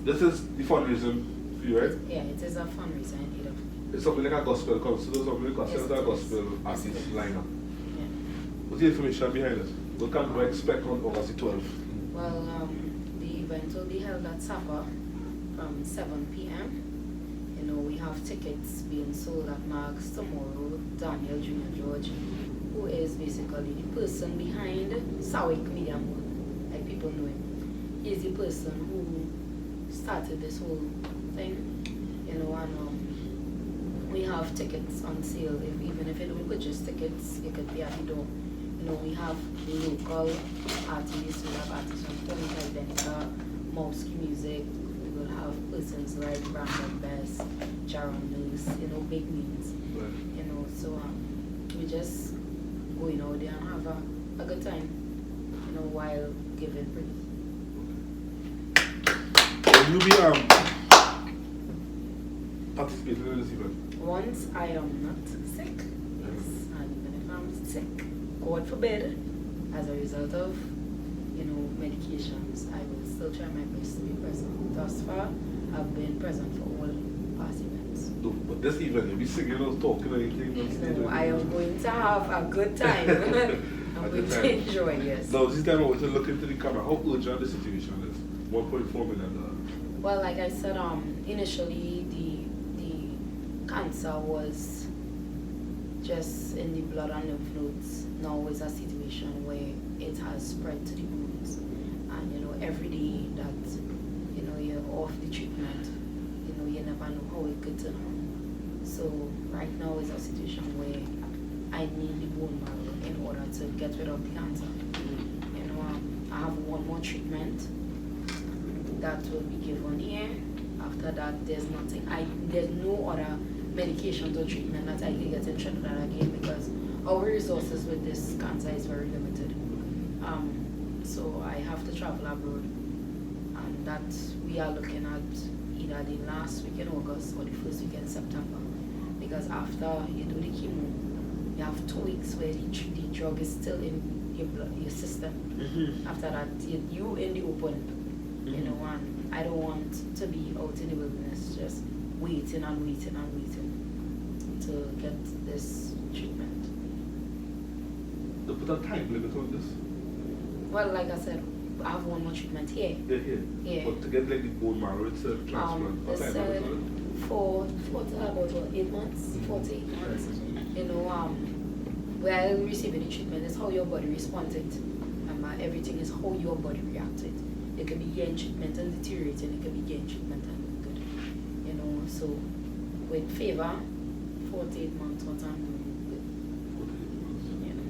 This is the fundraising for you, right? Yeah, it is a fundraiser in either. It's something like a gospel concert, something like a Yes, gospel yes. artist lineup. Yeah. What's the information behind it? What can we expect on August 12th? Well, the event will be held at Sapa from 7 p.m. You know, we have tickets being sold at Marks tomorrow. Daniel Jr. George, who is basically the person behind Sawick Media Mall, like people know him. He's the person who started this whole thing, you know, and we have tickets on sale. Even if you don't purchase tickets, you could pay at the door. You know, we have local artists, we have artists from Tony Denka, Mosky Music, we will have persons like Brandon Best, Jaron Lewis, you know, big names. Right. You know, so we just going out there and have a good time, you know, while giving praise. Will you be participating in this event? Once I am not sick, yes, and even if I'm sick, God forbid, as a result of, you know, medications, I will still try my best to be present. Thus far, I've been present for all past events. No, but this event, you'll be singing or talking or anything on stage? No, I am going to have a good time. I'm going to enjoy, yes. No, this time I want to look into the camera. How urgent the situation is? $1.4 million. Well, like I said, initially the cancer was just in the blood and lymph nodes. Now it's a situation where it has spread to the bones, and you know, every day that you know you're off the treatment, you know, you never know how it could turn out. So right now is a situation where I need the bone marrow in order to get rid of the cancer. You know, I have one more treatment that will be given here. After that, there's nothing. There's no other medications or treatment that I can get in Trinidad again, because our resources with this cancer is very limited. So I have to travel abroad, and that we are looking at either the last week in August or the first week in September, because after you do the chemo, you have 2 weeks where the drug is still in your blood, your system. After that, you in the open. You know, and I don't want to be out in the wilderness just waiting to get this treatment. They put a time limit on this? Well, like I said, I have one more treatment here. Yeah. But to get like the bone marrow itself transplant, They what time said limit on it? for about 8 months, 4 to 8 months. You know, where receiving the treatment is how your body responded. Everything is how your body reacted. It can be getting treatment and deteriorating, it can be getting treatment and good. You know, so with favor, 4 to 8 months, what I'm doing with. You know,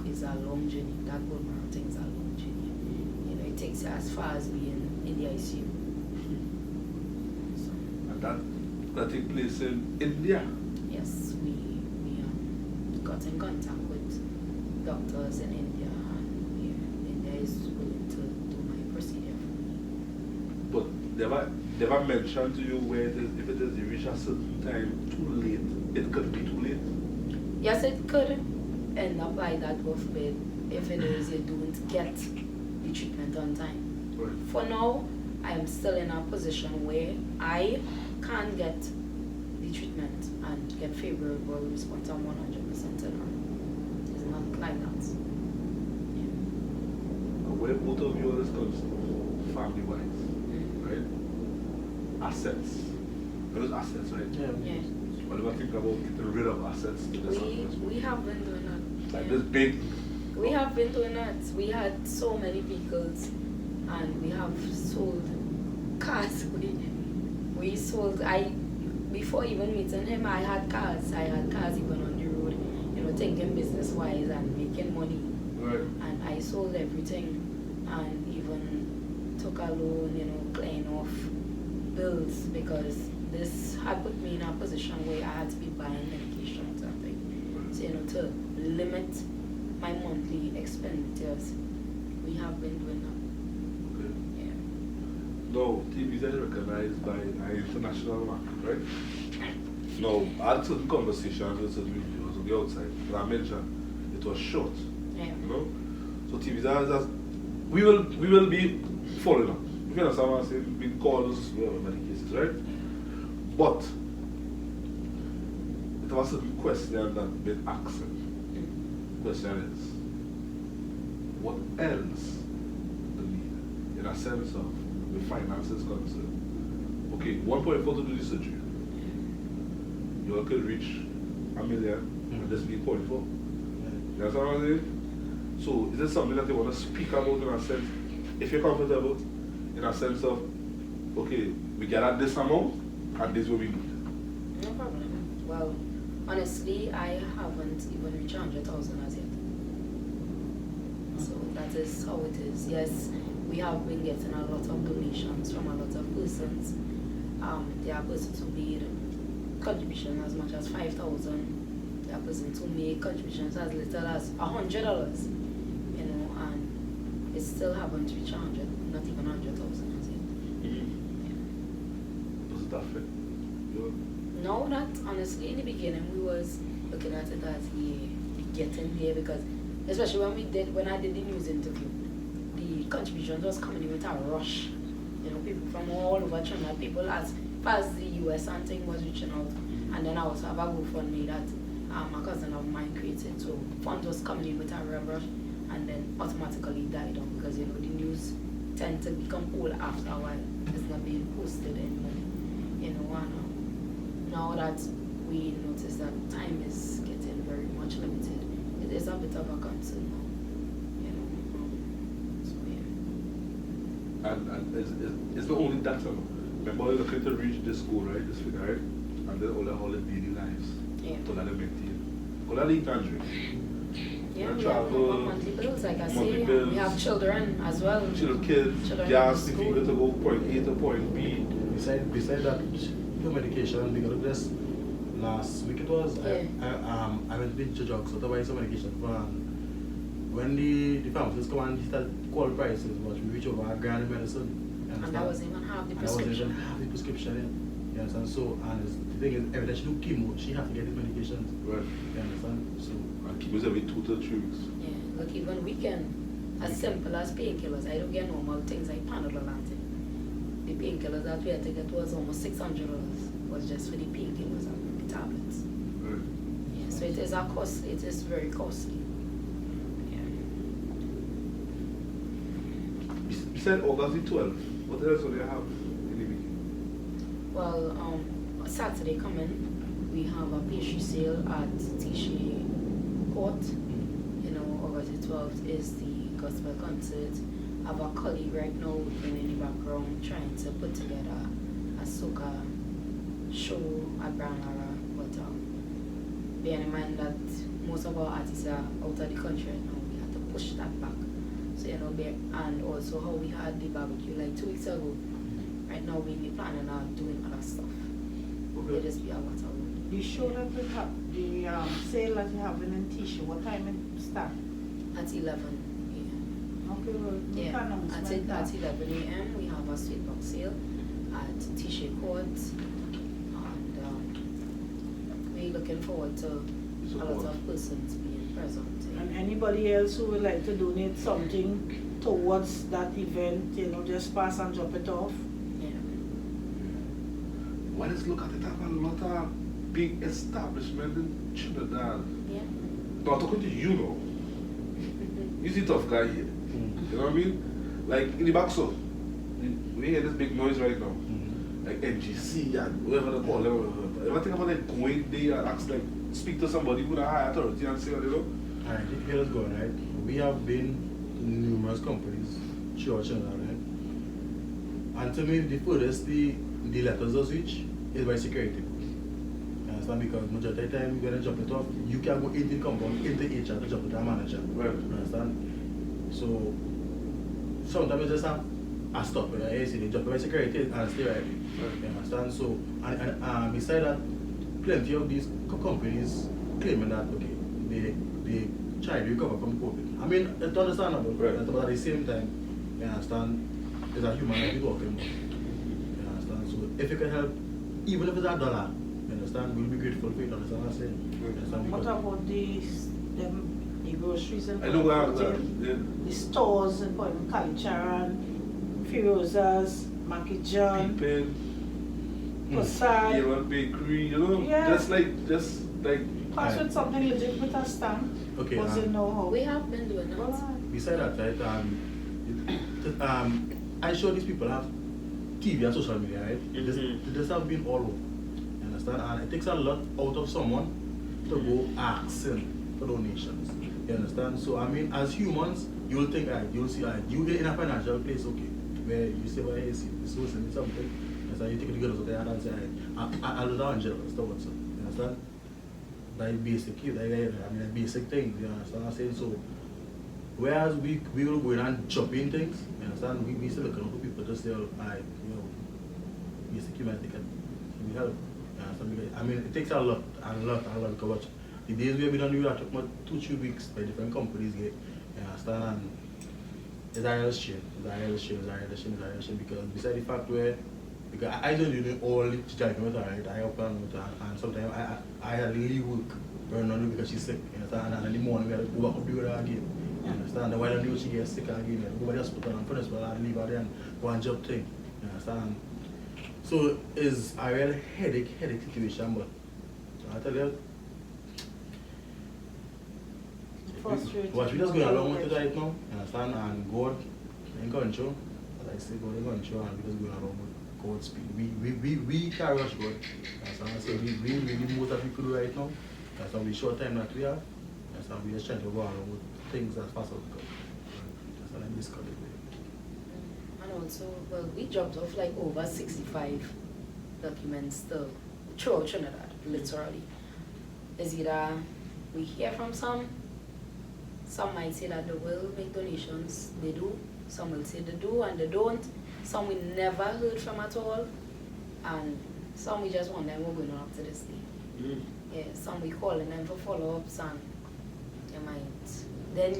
it's a long journey. That bone marrow thing is a long journey. You know, it takes you as far as being in the ICU. So, And that take place in India? yes, we got in contact with doctors in India, and India is willing to do my procedure for me. But never mentioned to you where it is, if it is you reach a certain time too late, it could be too late? Yes, it could end up like that, God forbid, if it is you don't get the treatment on time. Right. For now, I am still in a position where I can get the treatment and get favorable response. I'm 100% in on. It's not like that. Where both of you are concerned, family-wise, right? Assets. Those assets, right? Yeah. What do you think about getting rid of assets to this We have been doing that. like Yeah. this big. We have been doing that. We had so many vehicles and we have sold cars. We sold, before even meeting him, I had cars. I had cars even on the road, thinking business wise and making money. Right. And I sold everything and even took a loan, clearing off bills because this had put me in a position where I had to be buying medications and things. So, to limit my monthly expenditures, we have been doing that. Okay. Yeah. No, TeamViza is recognized by an international market, right? No, I had certain conversations with certain individuals on the outside, but I mentioned it was short. Yeah. So TeamViza is just, we will be following up. You understand what I'm saying? Big calls, whatever, many cases, right? But it was a question that been asking. Question is, what else do we need in a sense of the finances concerned? Okay, 1.4 to do the surgery. You all could reach $1 million and this be 0.4. You understand what I'm saying? So is this something that you want to speak about in a sense, if you're comfortable, in a sense of, okay, we get at this amount and this is what we need? No problem. Well, honestly, I haven't even reached 100,000 as yet. So that is how it is. Yes, we have been getting a lot of donations from a lot of persons. There are persons who made contributions as much as 5,000. There are persons who made contributions as little as $100. And it still haven't reached 100, not even 100,000 as yet. Was that fit? No, not honestly. In the beginning, we was looking at it as getting there because, especially when I did the news interview, the contributions was coming in with a rush. People from all over China, people as far as the US and thing was reaching out, and then I also have a GoFundMe that a cousin of mine created. So funds was coming in with a rush, and then automatically died down because the news tend to become old after a while. It's not being posted anymore. Now that we notice that time is getting very much limited, it is a bit of a concern now. So yeah. And it's not only that, remember you're looking to reach this goal, right? This figure, right? And then all the daily lives. Yeah. To let them maintain. All that intangible. Yeah, we travel, have monthly bills, like I monthly say. bills. We have children as well. Kids, Children gas, in if you school. go to go point A to point B. Beside that, your medication, because of this last week it was, Yeah. I went to drugs, so to buy some medication for when the pharmacist come and he started call prices, but we reach over $1,000 in medicine. You And understand? that wasn't even half the And that wasn't prescription. even half the prescription, yeah. You understand? So, and the thing is, every time she do chemo, she have to get these medications. Right. You understand? So, And keep us every 2 to 3 weeks. Yeah, look, even weekend, as simple as painkillers. I don't get normal things like Panadol and thing. The painkillers that we had to get was almost $600. Was just for the painkillers and the tablets. Right. Yeah, so it is a cost. It is very costly. Yeah. Besides August the 12th, what else do they have in the week? Well, Saturday coming, we have a pastry sale at Tishy Court. August the 12th is the gospel concert. I have a colleague right now working in the background trying to put together a soca show at Branara, but bearing in mind that most of our artists are out of the country right now, we had to push that back. So and also how we had the barbecue like 2 weeks ago. Right now we be planning on doing other stuff. Okay. It just be a lot of work. You show that we have the sale that you have in T-shirt. What time it start? At 11 a.m. Okay, well, we Yeah, can at announcement that. 11 a.m. we have a sweet box sale at T-shirt Court, and we're looking forward to a lot of persons being present. And anybody else who would like to donate something towards that event, just pass and drop it off. Yeah. Well, let's look at it. I have a lot of big establishment in Trinidad. Yeah. No, I'm talking to you now. You're the tough guy here. You know what I mean? Like in the back, so we hear this big noise right now. Like NGC and whoever they call them. Ever think about like going there and ask like speak to somebody with a high authority and say, you know? Alright, here is going, right? We have been to numerous companies, church and all, right? And to me, the furthest the letters does reach is by security. You understand? Because majority of the time, you're going to drop it off, you can go into the compound, into HR to drop it to a manager. Right. You understand? So, sometimes you just have a stop. You see, they drop it by security and stay right. You understand? So, and beside that, plenty of these companies claiming that, okay, they try to recover from COVID. I mean, it's understandable, right. But at the same time, you understand, there's a human life we're talking about. You understand? So, if you can help, even if it's $1, you understand, we'll be grateful for it. Understand what I'm saying? You understand? What about the groceries and I know where I'm at. Yeah. the stores in Point Kalicharan, Firoza's, Maki John, Peeping, Passai. A1 Bakery, you know? Yeah. Just like Pass with something legit with a stamp. Okay, Because they know how. We have been doing that. Alright. beside that, right, I sure these people have TV and social media, right? They just have been all over. You understand? And it takes a lot out of someone to go asking for donations. You understand? So, I mean, as humans, you'll think, right, you'll see, right, you get in a financial place, okay, where you say, well, hey, see, this was something. You understand? You take the girls out there and say, I'll do that jealous, so what's up? You understand? That basic, basic things, you understand what I'm saying? So, whereas we will go in and chop in things, you understand? We still looking for people to say, alright, you know, basic humanity can we help. You understand? Because, I mean, it takes a lot, because the days where we don't do that took 2-3 weeks by different companies, you understand? And it's a real shame, because besides the fact where, because I don't do all the driving with her, right? I help her with her, and sometimes I had to leave work because she's sick, you understand? And in the morning we had to go back up with her again, you understand? And while I knew she gets sick again, I go to the hospital and finish, but I leave her there and go and job thing, you understand? So it's a real headache situation, but I tell you, Frustrating. what we just going along with it right now, you understand? And God in control, as I say, God in control, and we just going along with God's speed. We can't rush God. That's what I say. We really most of people do right now. That's why we short time that we have. That's why we just trying to go along with things as fast as we can. That's what I'm discussing. And also, well, we dropped off like over 65 documents throughout Trinidad, literally. It's either we hear from some might say that they will make donations, they do. Some will say they do and they don't. Some we never heard from at all. And some we just wonder we're going on up to this day. Yeah, some we calling them for follow-ups and you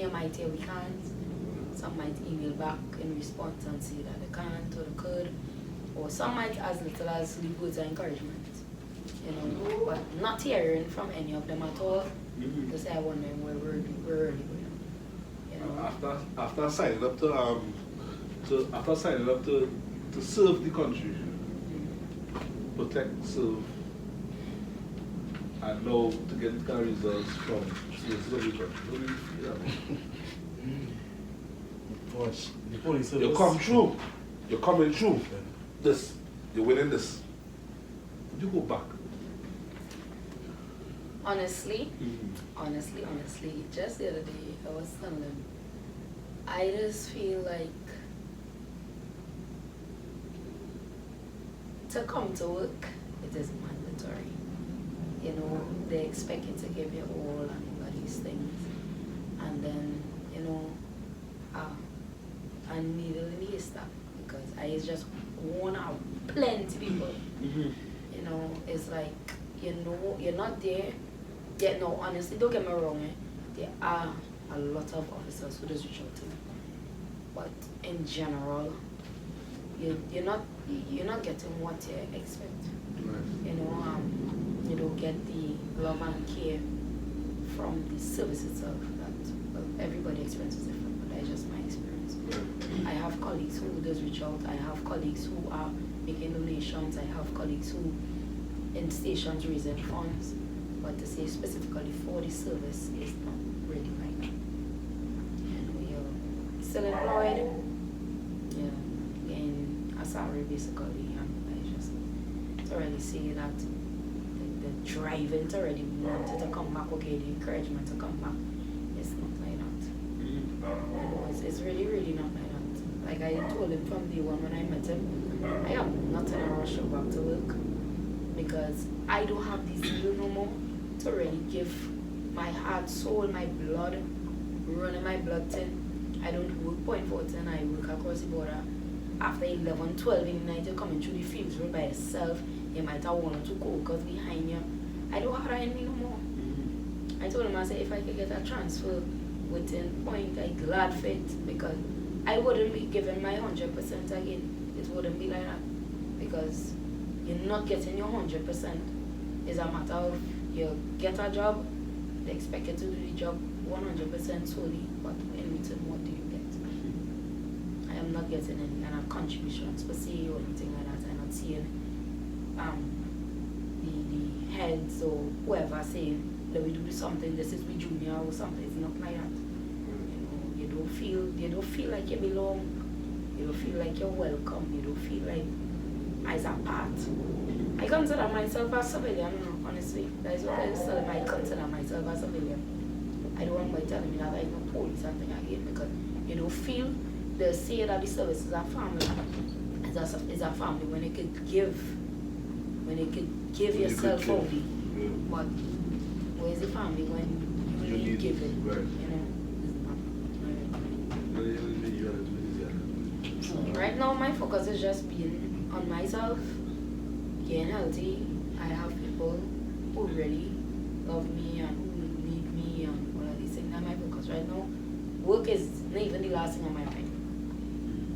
might hear we can't. Some might email back in response and say that they can't or they could. Or some might as little as leave words of encouragement. You know, but not hearing from any of them at all. To say I wonder where we're really going. You know? After signing up to serve the country, protect, serve, and now to get the results from citizens of the country. How do you feel that? Watch, the police service. You come through. You're coming through. This. You're winning this. Would you go back? Honestly, just the other day I was telling them, I just feel like to come to work, it is mandatory. You know, they expect you to give your all and all of these things. And then, you know, I needle in the haystack because I just want out plenty people. You know, it's like, you know, you're not there. Yeah, no, honestly, don't get me wrong, there are a lot of officers who just reach out to me. But in general, you're not getting what you expect. Right. You know, you don't get the love and care from the service itself that, well, everybody experiences different, but that's just my experience. Right. I have colleagues who does reach out. I have colleagues who are making donations. I have colleagues who in stations raising funds. but to say specifically for the service is not really like that. You know, you're still employed, yeah, in a salary basically, and I just to really say that the driving to already wanted to come back, okay, the encouragement to come back, it's not like that. You know, it's really, really not like that. Like I told him from day one when I met him, I am not in a rush to go back to work because I don't have the zeal no more to really give my heart, soul, my blood, running my blood tin. I don't work point for it and I work across the border. After 11, 12 in the night, you're coming through the fields road by yourself. You might have one or two co-workers behind you. I don't have that in me no more. I told him, I said, if I could get a transfer within point, I glad for it because I wouldn't be giving my 100% again. It wouldn't be like that because you're not getting your 100%. It's a matter of you get a job, they expect you to do the job 100% solely, but in return, what do you get? I am not getting any kind of contributions per se or anything like that. I'm not seeing the heads or whoever saying that we do something, this is we junior or something. It's not like that. You don't feel like you belong. You don't feel like you're welcome. You don't feel like as a part. I consider myself a civilian, honestly. That is what I tell them. I consider myself a civilian. I don't want anybody telling me that I'm not police and thing again because you don't feel they say that the service is a family. It's a family when you could give yourself fully. Yeah. But where's the family when you need giving? Right. You know, it's not. Yeah. Right now, my focus is just being on myself, getting healthy. I have people who really love me and who need me and all of these things. That's my focus right now. Work is not even the last thing on my mind.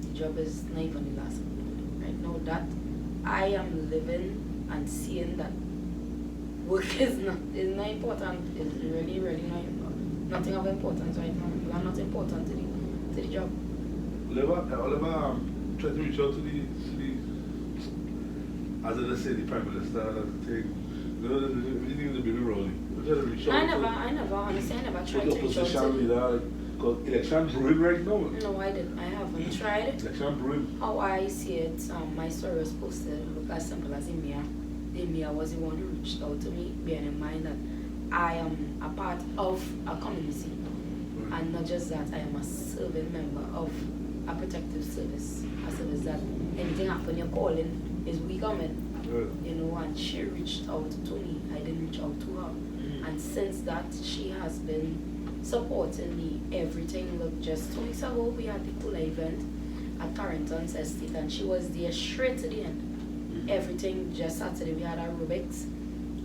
The job is not even the last thing. Right now, that I am living and seeing that work is not important. It's really, really nothing of importance right now. You are not important to the job. Oliver try to reach out to the as I say, the Prime Minister thing. You know, the thing is a baby rolling. I never, honestly, I never tried to reach out to leader, because election brewing right now. No, I haven't tried. Election brewing. How I see it, my story was posted, look as simple as Emia. Emia was the one who reached out to me, bearing in mind that I am a part of a community. And not just that, I am a serving member of a protective service. A service that anything happen, you're calling, is we coming. You know, and she reached out to me. I didn't reach out to her. And since that, she has been supporting me. Everything. Look, just 2 weeks ago, we had the Kula event at Carrington's estate, and she was there straight to the end. Everything, just Saturday, we had aerobics,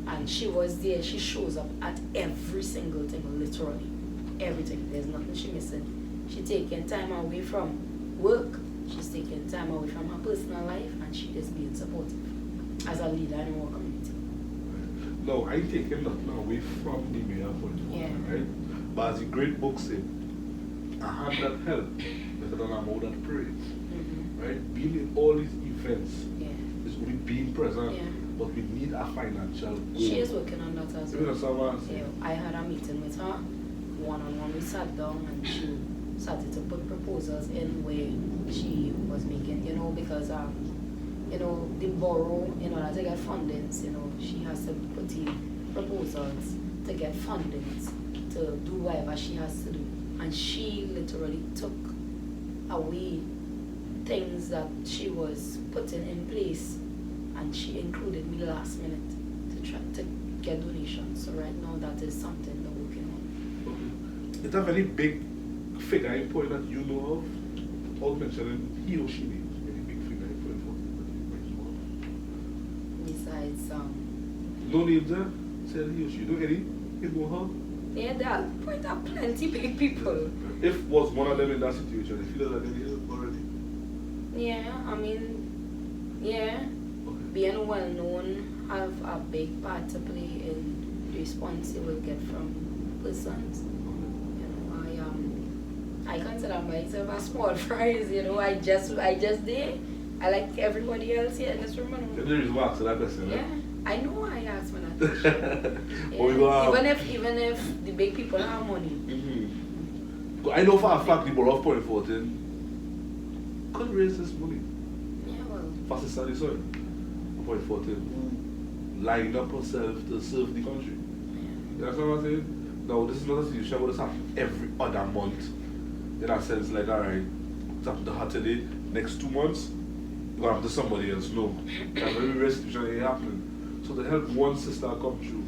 and she was there. She shows up at every single thing, literally. Everything. There's nothing she missing. She's taking time away from work. She's taking time away from her personal life, and she is being supportive as a leader in our community. No, I take him nothing away from the mayor for the right? But as the great book said, a hand that help better than a mouth that praise. Right? Being in all these events is only being present, but we need a financial goal. She is working on that as well. Yeah, I had a meeting with her, one-on-one. We sat down and she started to put proposals in where she was making, you know, because you know, the borough, in order to get fundings, you know, she has to put in proposals to get fundings to do whatever she has to do. And she literally took away things that she was putting in place, and she included me last minute to try to get donations. So right now that is something they're working on. Is there any big figure in point that you know of? All mentioning he or she needs. Besides, no names there? Say he or she. Do any? You know her? yeah, there are plenty big people. If was one of them in that situation, if you know that they need already. Yeah, I mean, yeah, being well known have a big part to play in the response you will get from persons. You know, I consider myself a small fries. You know, I just did. I like everybody else here in this room. There is marks to that person, yeah, I know I ask me that. But we go Even if the big people have money. I know for a fact the borough of Point 14 could raise this money. Yeah, well. Fastest study, sorry. Point 14. Line up herself to serve the country. You know what I'm saying? Now, this is not a situation where this happens every other month. In a sense, like, alright, it's happened to her today, next 2 months, it's gonna happen to somebody else. No. That's very rare situation ain't happening. So to help one sister come through,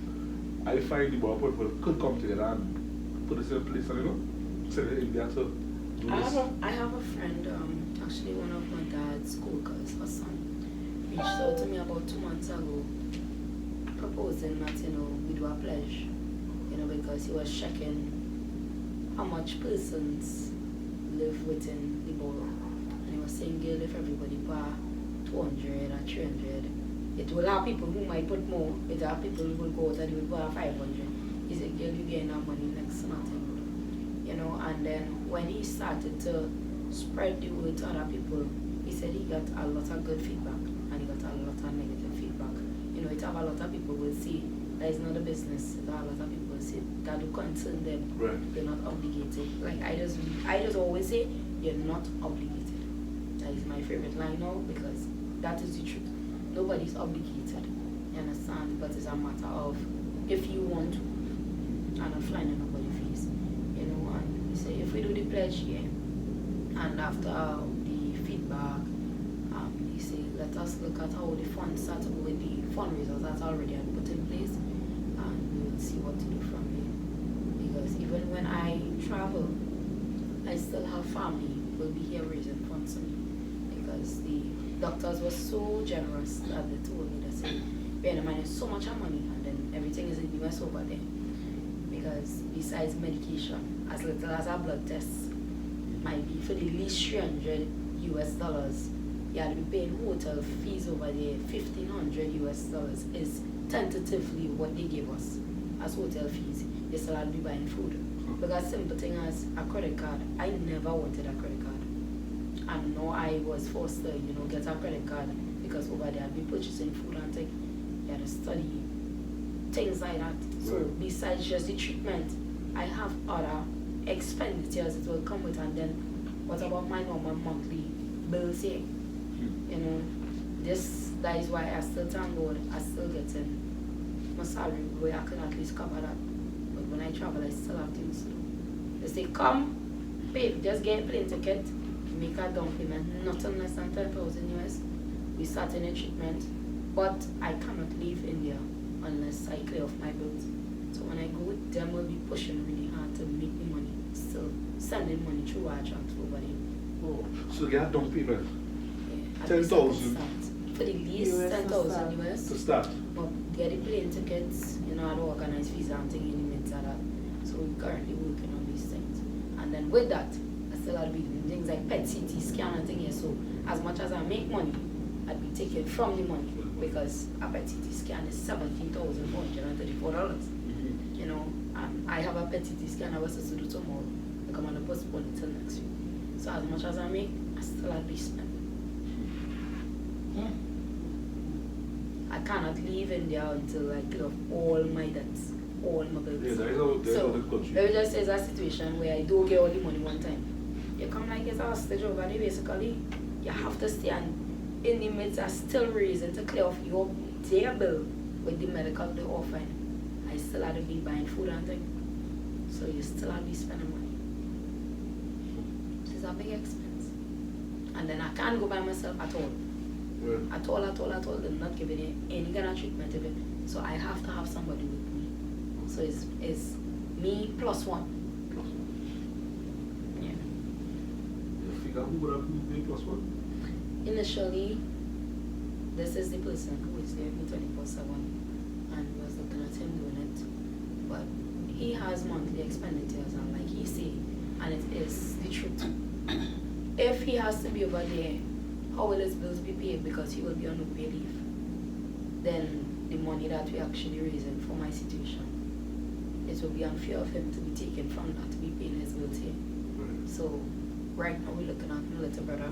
I find the borough of Point 14 could come together and put this in place and, you know, send it in India to do this. I have a friend, actually one of my dad's co-workers, her son, reached out to me about 2 months ago, proposing that, you know, we do a pledge, you know, because he was checking how much persons live within the borough. And he was saying, girl, if everybody pay 200 or 300, it will have people who might put more, it will have people who will go out and they will pay 500. He said, girl, you get enough money next to nothing. You know, and then when he started to spread the word to other people, he said he got a lot of good feedback and he got a lot of negative feedback. You know, it have a lot of people will see that is not a business. It have a lot of people will see that do concern them. Right. They're not obligated. Like I just always say, you're not obligated. That is my favorite line now because that is the truth. Nobody's obligated. You understand? But it's a matter of if you want to and not flying in nobody's face. You know, and we say if we do the pledge here and after the feedback, we say let us look at how the funds start with the fundraisers that's already put in place and we will see what to do from here. Because even when I travel, I still have family who will be here raising funds for me. Because the doctors were so generous that they told me that say, bear in mind it's so much money and then everything is in the US over there. Because besides medication, as little as our blood tests might be for the least $300 US, you have to be paying hotel fees over there. $1,500 US is tentatively what they give us as hotel fees. You still have to be buying food. Because simple thing as a credit card, I never wanted a credit card. And now I was forced to, you know, get a credit card because over there I'd be purchasing food and things. You had to study things like that. So besides just the treatment, I have other expenditures it will come with, and then what about my normal monthly bills here? You know, that is why I still thank God I still getting my salary where I can at least cover that. But when I travel I still have things to do. They say come, pay, just get a plane ticket, make a down payment, nothing less than 10,000 US. We start in a treatment, but I cannot leave India unless I clear off my bills. So when I go, them will be pushing really hard to make me money, still sending money through our transfer over there. Oh, so you have down payment? Yeah, 10,000? For the least US 10,000 US. To start? But get the plane tickets, you know, how to organize visa and things in the midst of that. So we're currently working on these things. And then with that, I still have to be doing things like PET CT scan and things here. So as much as I make money, I'd be taking from the money because a PET CT scan is $17,434. You know, and I have a PET CT scan I was supposed to do tomorrow. I come on and postpone it till next week. So as much as I make, I still have to be spending. I cannot leave India until I clear off all my debts, all my bills. Yeah, there is So, the country. let me just say it's a situation where I don't get all the money one time. You come like it's a hostage over there basically. You have to stand in the midst of still raising to clear off their bill with the medical they're offering. I still have to be buying food and things. So you still have to be spending money. It's a big expense. And then I can't go by myself at all. Yeah. At all. They're not giving you any kind of treatment even. So I have to have somebody with me. So it's me plus one. Yeah. You figure who would have been plus one? Initially, this is the person who is there with 24/7 and was looking at him doing it. But he has monthly expenditures and like he say, and it is the truth. If he has to be over there, how will his bills be paid? Because he will be on no-pay leave. Then the money that we actually raising for my situation, it will be unfair of him to be taken from that to be paying his bills here. Right. So right now we're looking at my little brother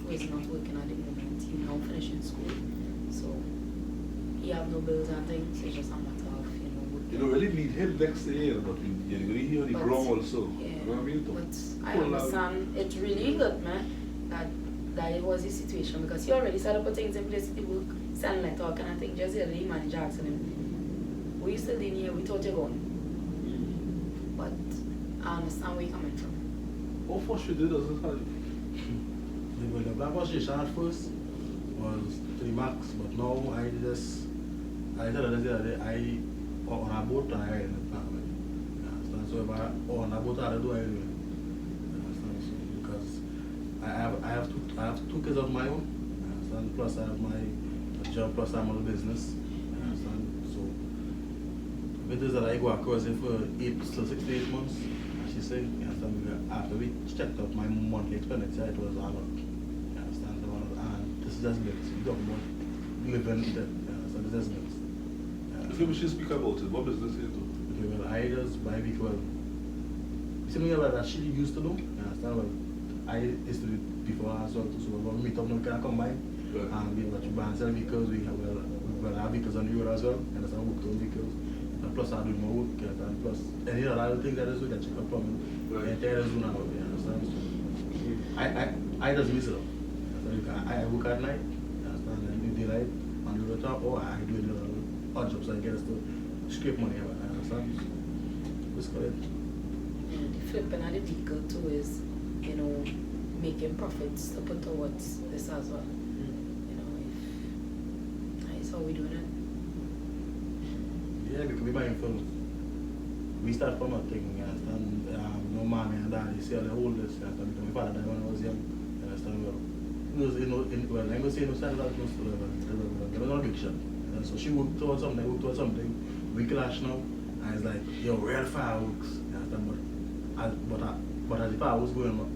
who is not working at the moment. He's now finishing school. So he have no bills and things, it's just a matter of, you know. You don't really need him next to you, but you're going to hear on the But, ground also. Yeah, You know what I mean? but I understand it really hurt me that it was his situation because he already started putting things in place, people send letter or kind of thing, just the manager asking him, we still in here, we thought you're gone. But I understand where you're coming from. How far she did doesn't tell you? The black frustration at first was to the max, but now I tell her the other day, I on a boat and I ride in the plant. You understand? So if I on a boat, I do I anyway. You understand? So because I have two kids of my own. You understand? Plus I have my job, plus I'm on the business. You understand? So it is that I go across it for 6 to 8 months. She said, you understand? After we checked up my monthly expenditure, it was a lot. You understand? And this is just bills. You don't want living there. You understand? This is bills. If you should speak about it, what business you do? Okay, well, I just buy vehicle. You see me that she used to do. You understand? Well, I used to do it before as well. So when we meet up, now we can combine. Right. And we have to buy and sell vehicles. We have vehicles on the road as well. You understand? We work on vehicles. And plus I do more work. And plus any other thing that is we can check up plumbing. Right. And tell us you understand? So I just miss it up. I work at night. You understand? And in daylight on the road top, or I do it odd jobs I guess to scrape money. I understand? What's correct? And the flipping of the vehicle too is, you know, making profits to put towards this as well. You know, if that's how we doing it. Yeah, because we buying films. We start from a thing, you understand? No mommy and daddy see all the oldest, you understand? Because my father died when I was young, you understand? Well, well, I'm going to say no standard, no story, but there was no big shot. So she worked towards something, we clash now, and it's like, yo, real fireworks, you understand? But as the fireworks going up,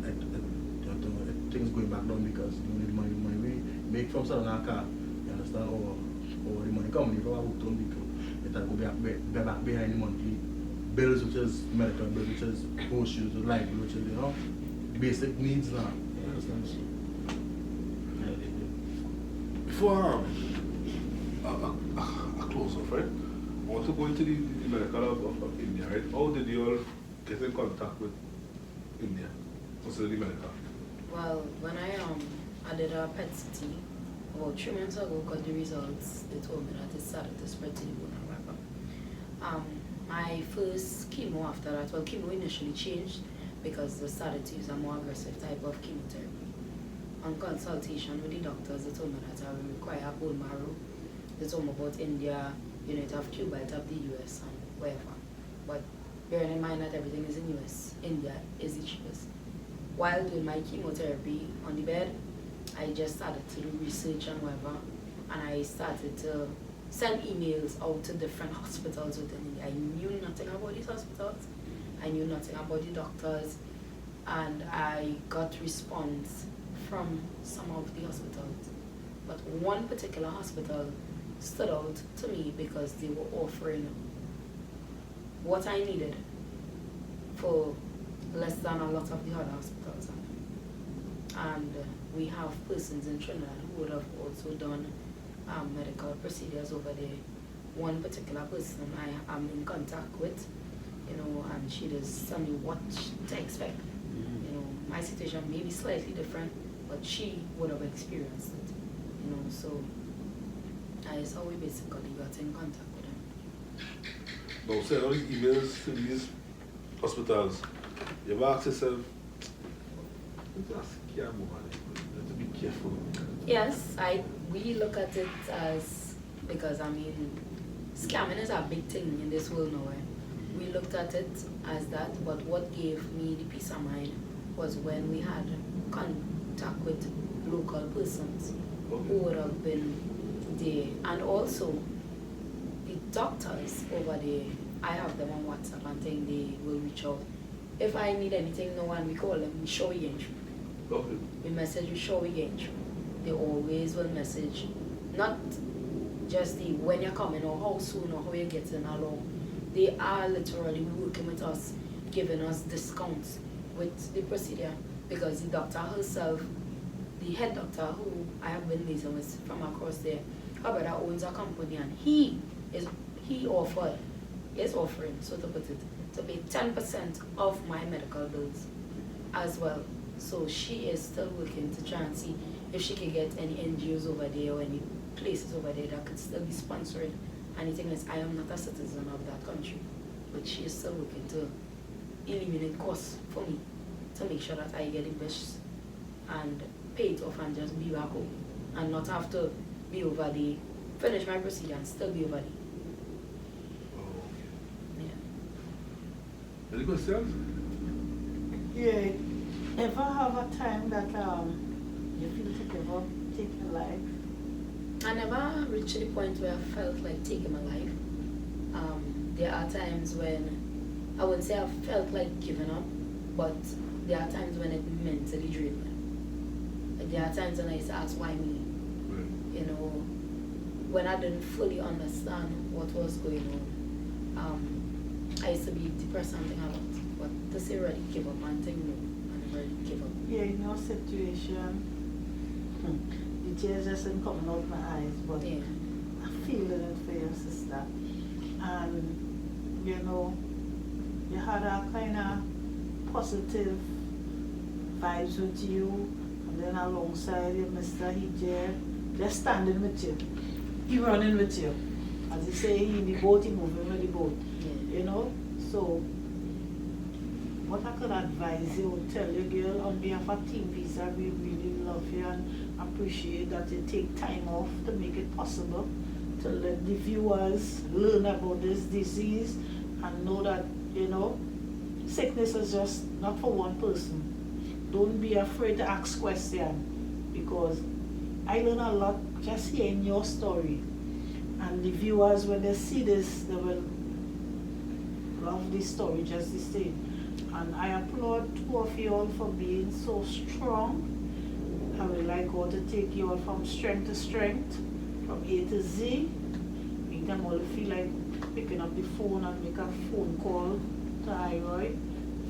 things going back down because you know, the money we make from selling our car, you understand? Or the money coming from our work on vehicle, it will be back behind the monthly bills, which is medical bills, which is groceries, light bill, which is, you know, basic needs now, you understand? So, Before a close off, right? I want to go into the medical of India, right? How did you all get in contact with India? Consider the medical. Well, when I did a PET CT about 3 months ago, got the results, they told me that it started to spread to the bone and wrapper. My first chemo after that, well, chemo initially changed because they started to use a more aggressive type of chemotherapy. On consultation with the doctors, they told me that I will require a bone marrow. They told me about India, you know, it have Cuba, it have the US and wherever. But bearing in mind that everything is in US, India is the cheapest. While doing my chemotherapy on the bed, I just started to do research and whatever, and I started to send emails out to different hospitals within India. I knew nothing about these hospitals, I knew nothing about the doctors, and I got response from some of the hospitals. But one particular hospital stood out to me because they were offering what I needed for less than a lot of the other hospitals. And we have persons in Trinidad who would have also done medical procedures over there. One particular person I am in contact with, you know, and she does tell me what to expect. You know, my situation may be slightly different, but she would have experienced it, you know, so that's how we basically got in contact with them. Now, send all these emails to these hospitals. You ever ask yourself, just scam money, you have to be careful. Yes, we look at it as, because I mean, scamming is a big thing in this world now. We looked at it as that, but what gave me the peace of mind was when we had contact with local persons who would have been there, and also the doctors over there. I have them on WhatsApp and think they will reach out. If I need anything, no one, we call them, we show we entry. Okay. We message, we show we entry. They always will message, not just the when you're coming or how soon or how you're getting along. They are literally working with us, giving us discounts with the procedure, because the doctor herself, the head doctor who I have been liaising with from across there, a brother owns a company and he is offering, so to put it, to pay 10% of my medical bills as well. So she is still working to try and see if she can get any NGOs over there or any places over there that could still be sponsoring. And the thing is, I am not a citizen of that country, but she is still working to eliminate costs for me to make sure that I get the best and pay it off and just be back home and not have to be over there, finish my procedure and still be over there. Any questions? Yeah. Ever have a time that you feel to give up, take your life? I never reached the point where I felt like taking my life. There are times when, I wouldn't say I felt like giving up, but there are times when it mentally drained me. Like there are times when I used to ask why me. Right. You know, when I didn't fully understand what was going on. I used to be depressed and think a lot, but to say already give up and think no, I never really give up. Yeah, in your situation, the tears just ain't coming out my eyes, but Yeah. I'm feeling it for your sister. And, you know, you had a kind of positive vibes with you, and then alongside you, Mr. Hijab, they're standing with you. He running with you. As you say, he in the boat, he moving with the boat. Yeah. You know? So, what I could advise you, tell you, girl, on behalf of TeamViza, we really love you and appreciate that you take time off to make it possible to let the viewers learn about this disease and know that, you know, sickness is just not for one person. Don't be afraid to ask questions, because I learn a lot just hearing your story. And the viewers, when they see this, they will love this story just the same. And I applaud two of you all for being so strong. I would like God to take you all from strength to strength, from A to Z. Make them all feel like picking up the phone and make a phone call to Iroy.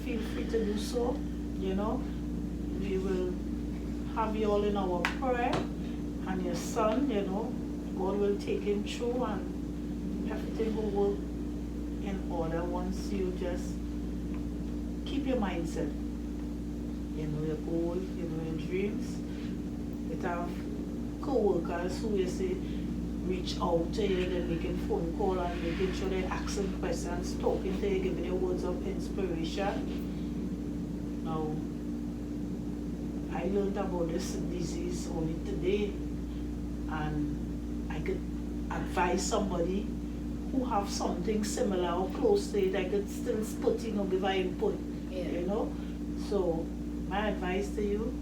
Feel free to do so, you know. We will have you all in our prayer. And your son, you know, God will take him through and everything will work in order once you just keep your mindset. You know your goal, you know your dreams. You have co-workers who you say reach out to you, they're making phone call and making sure they're asking questions, talking to you, giving you words of inspiration. Now, I learned about this disease only today, and I could advise somebody who have something similar or close to it. I could still put, you know, give our input, you know. So my advice to you,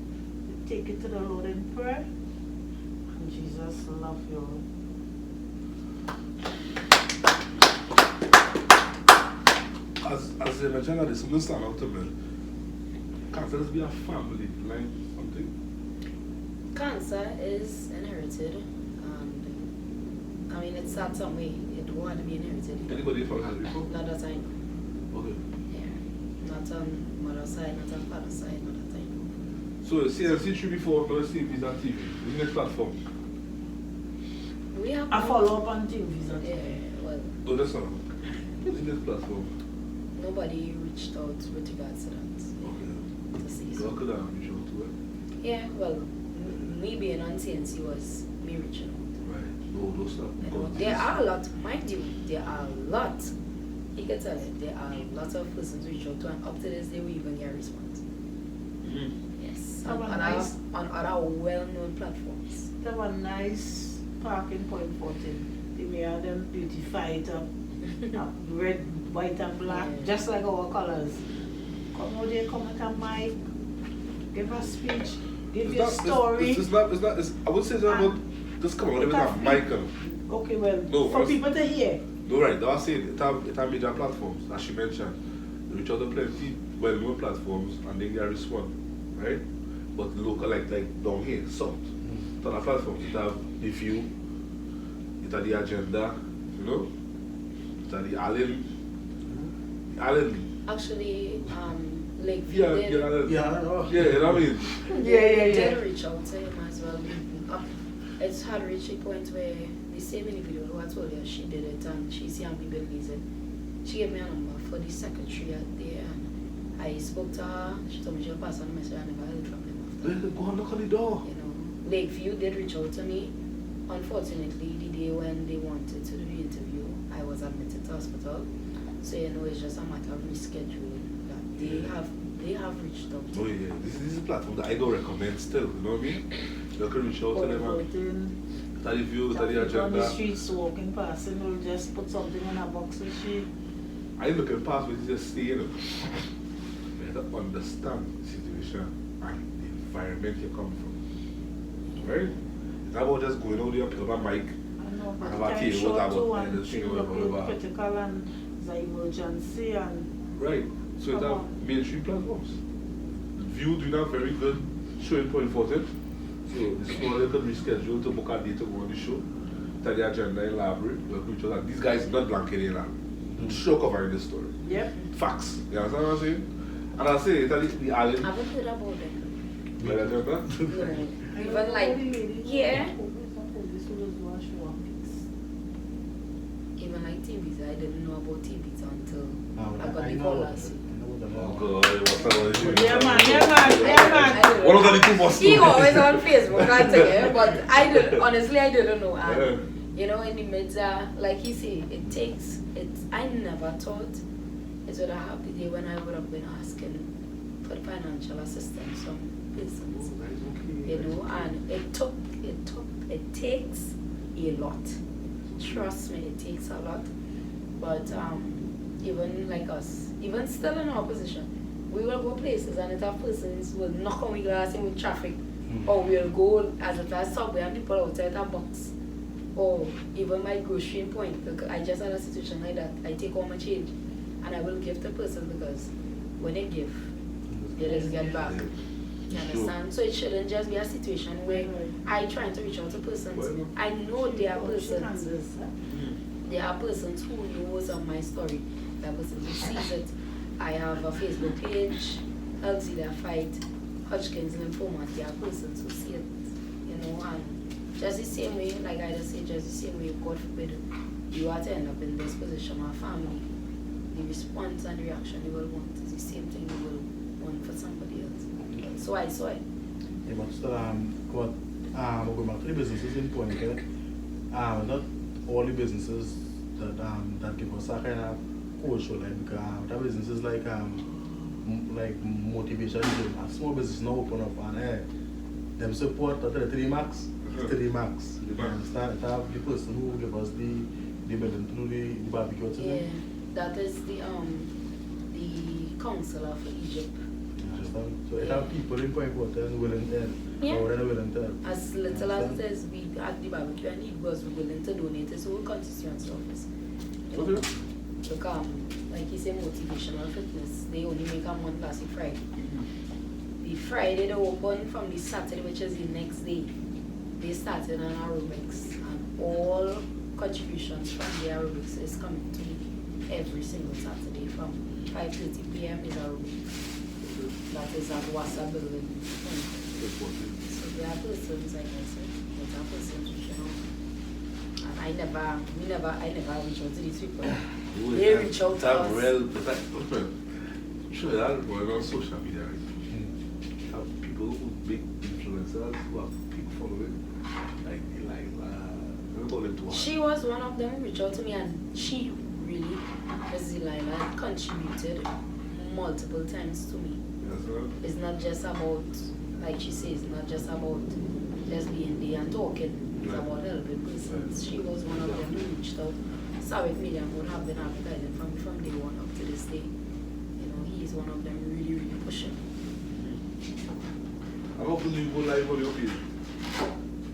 take it to the Lord in prayer, and Jesus love you all. As you mentioned, this something stand out to me. Cancer is be a family line, something. Cancer is inherited, and I mean it starts some way. It will have to be inherited. Anybody from has before? Not that I know. Okay. Yeah. Not on mother's side, not on father's side, not that I know. So CNC3 before, but TeamViza TV. The next platform. We have I follow up on TeamViza. Yeah, well, Oh, that's not. The next platform. nobody reached out with regards to that. Okay. To see. So how could I reach out to it? Yeah, well, me being on CNC was me reaching out. Right. No, those stuff. You know, there are a lot, mind you, there are a lot. You can tell it, there are lots of persons reach out to, and up to this day we even get a response. Yes, Have a on nice- on other well-known platforms. They have a nice parking point for them. They may have them beautified up, red, white and black, Yeah. just like our colors. Come out there, come at a mic, give a speech, give your story. It's not, I would say it's not about just come on with a mic. Okay, well, No, for people to hear. No, right, I was saying it have major platforms, as she mentioned. They reach out to plenty well-known platforms and they get a response, right? But local, like down here, south, to the platforms, it have the view, it have the agenda, you know, it have the island. Actually, like Yeah, did, yeah, Yeah, I know. yeah, you know what I mean? Yeah. did reach out to him as well. It's hard to reach a point where the same individual who I told you she did it and she's young people needs it. She gave me a number for the secretary out there and I spoke to her. She told me she'll pass on the message. I never heard from them after. Go and knock on the door. You know, Lakeview did reach out to me. Unfortunately, the day when they wanted to do the interview, I was admitted to hospital. So you know, it's just a matter of rescheduling. That they have reached out. Oh yeah, this is a platform that I don't recommend still. You know what I mean? You can reach out to them and tell the view, tell the agenda. On the streets walking past, and we'll just put something in a box and she. I look at past with just stay in it. You have to understand the situation and the environment you come from. Right? It's not about just going out there, pick up a mic, I know, and but have the a time table, short what too, about and she looking critical and the emergency and. right. So it's have mainstream platforms. View do not very good showing point for it. So this is why they could reschedule to book a date to go on the show. Tell the agenda in library. We'll reach out. These guys are not blanketing in show covering the story. Yep. Facts. You understand what I'm saying? And I say, tell the island. I haven't heard about them. Like agenda? No. Even like here. Even like TeamViza, I didn't know about TeamViza until I got the call last week. Oh God, what's that? Yeah man. One of the two must He know. always on Facebook, I tell you, but I did honestly I didn't know. Yeah. And, you know, in the midst, like he said, I never thought it would have happened the day when I would have been asking for financial assistance from persons. You know, and it takes a lot. Trust me, it takes a lot. But even like us, even still in our position, we will go places and it have persons will knock on the glass in with traffic, or we'll go as it has subway and people outside a box, or even my grocery point. Look, I just had a situation like that. I take all my change and I will give the person because when they give, they just get back. You understand? So it shouldn't just be a situation where I trying to reach out to persons. I know there are persons. There are persons who knows of my story. There are persons who sees it. I have a Facebook page, Zelia fight, Hodgkin's lymphoma. There are persons who see it, you know, and just the same way, like I just say, just the same way, God forbid, you are to end up in this position, our family, the response and reaction you will want is the same thing you will want for somebody else. So I saw it. Yeah, but still, going back to the businesses in point, not all the businesses that give us that kind of culture, like that businesses like motivation gym. A small business now open up and them support at 3 max. 3 max. You understand? It have the person who give us the building to do the barbecue. Yeah, that is the counselor for Egypt. So it have people in point and willing to help. Yeah. Or willing to help. As little as it is, we at the barbecue and it was willing to donate it, so we constituency office. You know, look, like you say, motivational fitness, they only make a month last Friday. The Friday they open from the Saturday, which is the next day. They started on aerobics, and all contributions from the aerobics is coming to me every single Saturday from 5:30 p.m. is aerobics. That is at Wassa building. So there are persons, like I said, there are persons which, you know, and I never reach out to these people. They reach out to us. Sure, that's going on social media, right? Have people who big influencers who have people following, like She was one of them who reached out to me, and she really, Zelia, contributed multiple times to me. It's not just about, like she says, not just about just being there and talking. It's about helping persons. She was one of them who reached out. Sawick Media would have been advertising from day one up to this day. You know, he is one of them really pushing. How often do you go live on your page?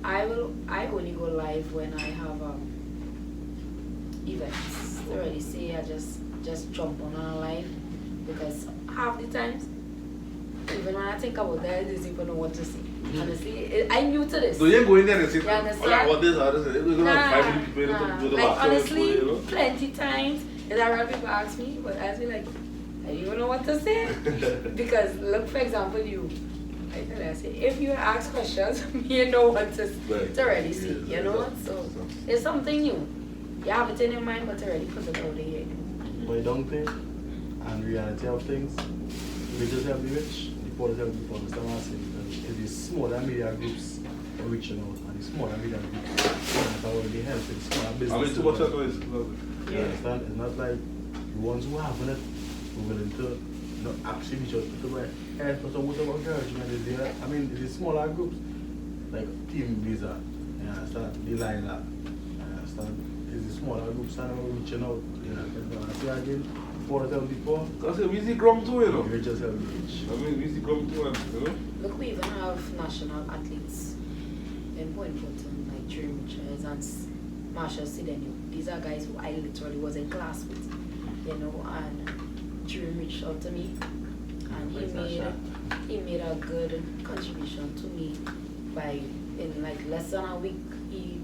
I only go live when I have events. I already say I just jump on a live because half the times, even when I think about that, I don't even know what to say. Honestly, I'm new to this. So you go in there and say, You understand? what this, we're going to have 5 people to do the like back honestly, you know? plenty times, is that right? People ask me, but I be like, I don't even know what to say. Because look, for example, I tell you, I say, if you ask questions, you know what to already see, Yeah, you know? exactly. So it's something new. You have it in your mind, but already put it out there. But you don't think, and reality of things, we just have the rich, the poor help the poor. Understand what I'm saying? Because it is smaller media groups are reaching out, and the smaller media groups that are already helping smaller I businesses. mean, too much noise. You understand? It's not like the ones who have it are willing to actually reach out to the effort or whatever encouragement is there. I mean, it is smaller groups like TeamViza, you understand? Zelia, you understand? It is smaller groups that are reaching out. You know, I say again, for the before, Because we see ground too, you know. you just help the rich. I mean, we see ground too, you know. Look, we even have national athletes in Point Fortin, like Dream Richards and Marshall Sidenio. These are guys who I literally was in class with, you know, and Dream reached out to me and he made a good contribution to me by, in like less than a week, he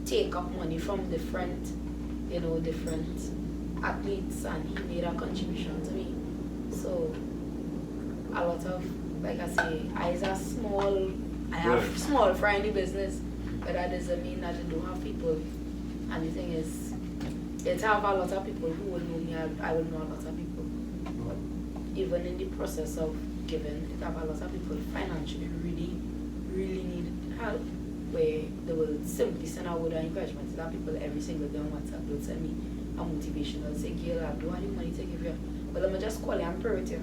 take up money from different athletes and he made a contribution to me. So a lot of, like I say, I have small fry in the business, but that doesn't mean that I don't have people. And the thing is, it have a lot of people who will know me, I will know a lot of people. But even in the process of giving, it have a lot of people financially really need help, where they will simply send a word of encouragement to that people every single day on WhatsApp. They'll send me a motivation. They'll say, Gail, I don't have the money to give you, but let me just call you and pray with you.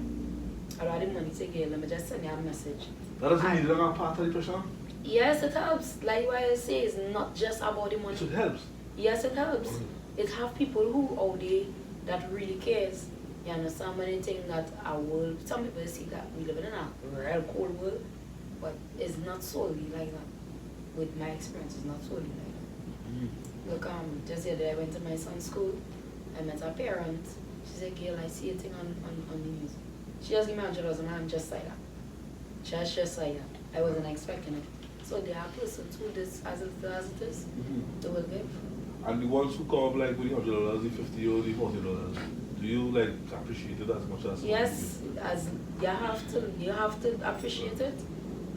I don't have the money to give you, let me just send you a message. That doesn't mean you're not part of the pressure. Yes, it helps. Like what I say, it's not just about the money. So it helps. Yes, it helps. It have people who out there that really cares. You understand? But they think that our world, some people see that we live in a real cold world, but it's not solely like that. With my experience, it's not solely like that. Look, just the other day I went to my son's school. I met a parent. She said, Gail, I see a thing on the news. She just gave me $100 and just like that. Just like that. I wasn't expecting it. So there are persons who this as it is, they will give. And the ones who come up like with the $100, the $50 or the $40, do you like appreciate it as much as? Yes, as you have to appreciate it.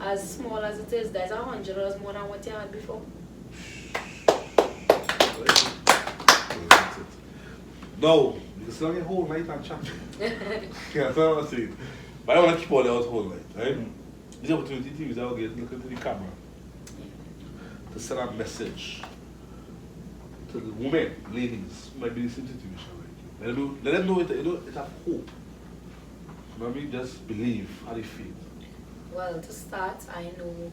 As small as it is, there's $100 more than what you had before. No, you can still get whole night and chat. Yeah, that's what I'm saying. But I want to keep all the out whole night, right? This opportunity to use our get look into the camera to send a message to the women, ladies who might be in the same situation like you. Let them know it have hope. You know what I mean? Just believe how they feel. Well, to start, I know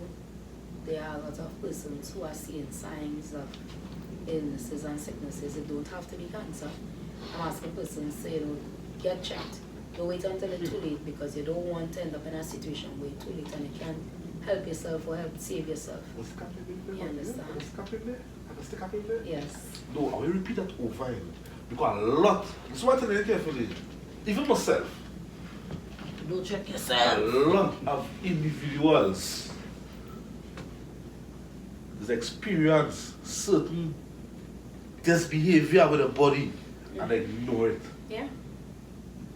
there are a lot of persons who are seeing signs of illnesses and sicknesses. It don't have to be cancer. I'm asking persons to, get checked. Don't wait until it's too late, because you don't want to end up in a situation where it's too late and you can't help yourself or help save yourself. What's the cap in there? You understand? What's the cap in there? What's the cap in there? Yes. No, I will repeat that over again. Because a lot, this is what I'm telling you carefully, even myself, Don't check a yourself. lot of individuals experience certain disbehavior with the body and ignore it. Yeah.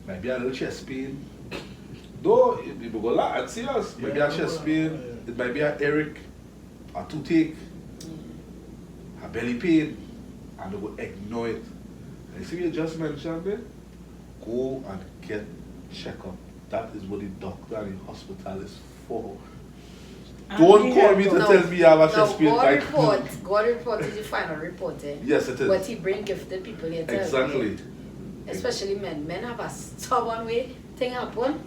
Maybe a little chest pain. No, it will go like serious. Maybe a chest pain, it might be a Eric, a toothache, a belly pain, and they will ignore it. And you see what you just mentioned there? Go and get checked up. That is what the doctor and the hospital is for. Don't call me to tell me I have a chest pain. God report is the final report. Eh? Yes, it is. But he bring gifted people here. Exactly. Especially men. Men have a stubborn way. Thing happen.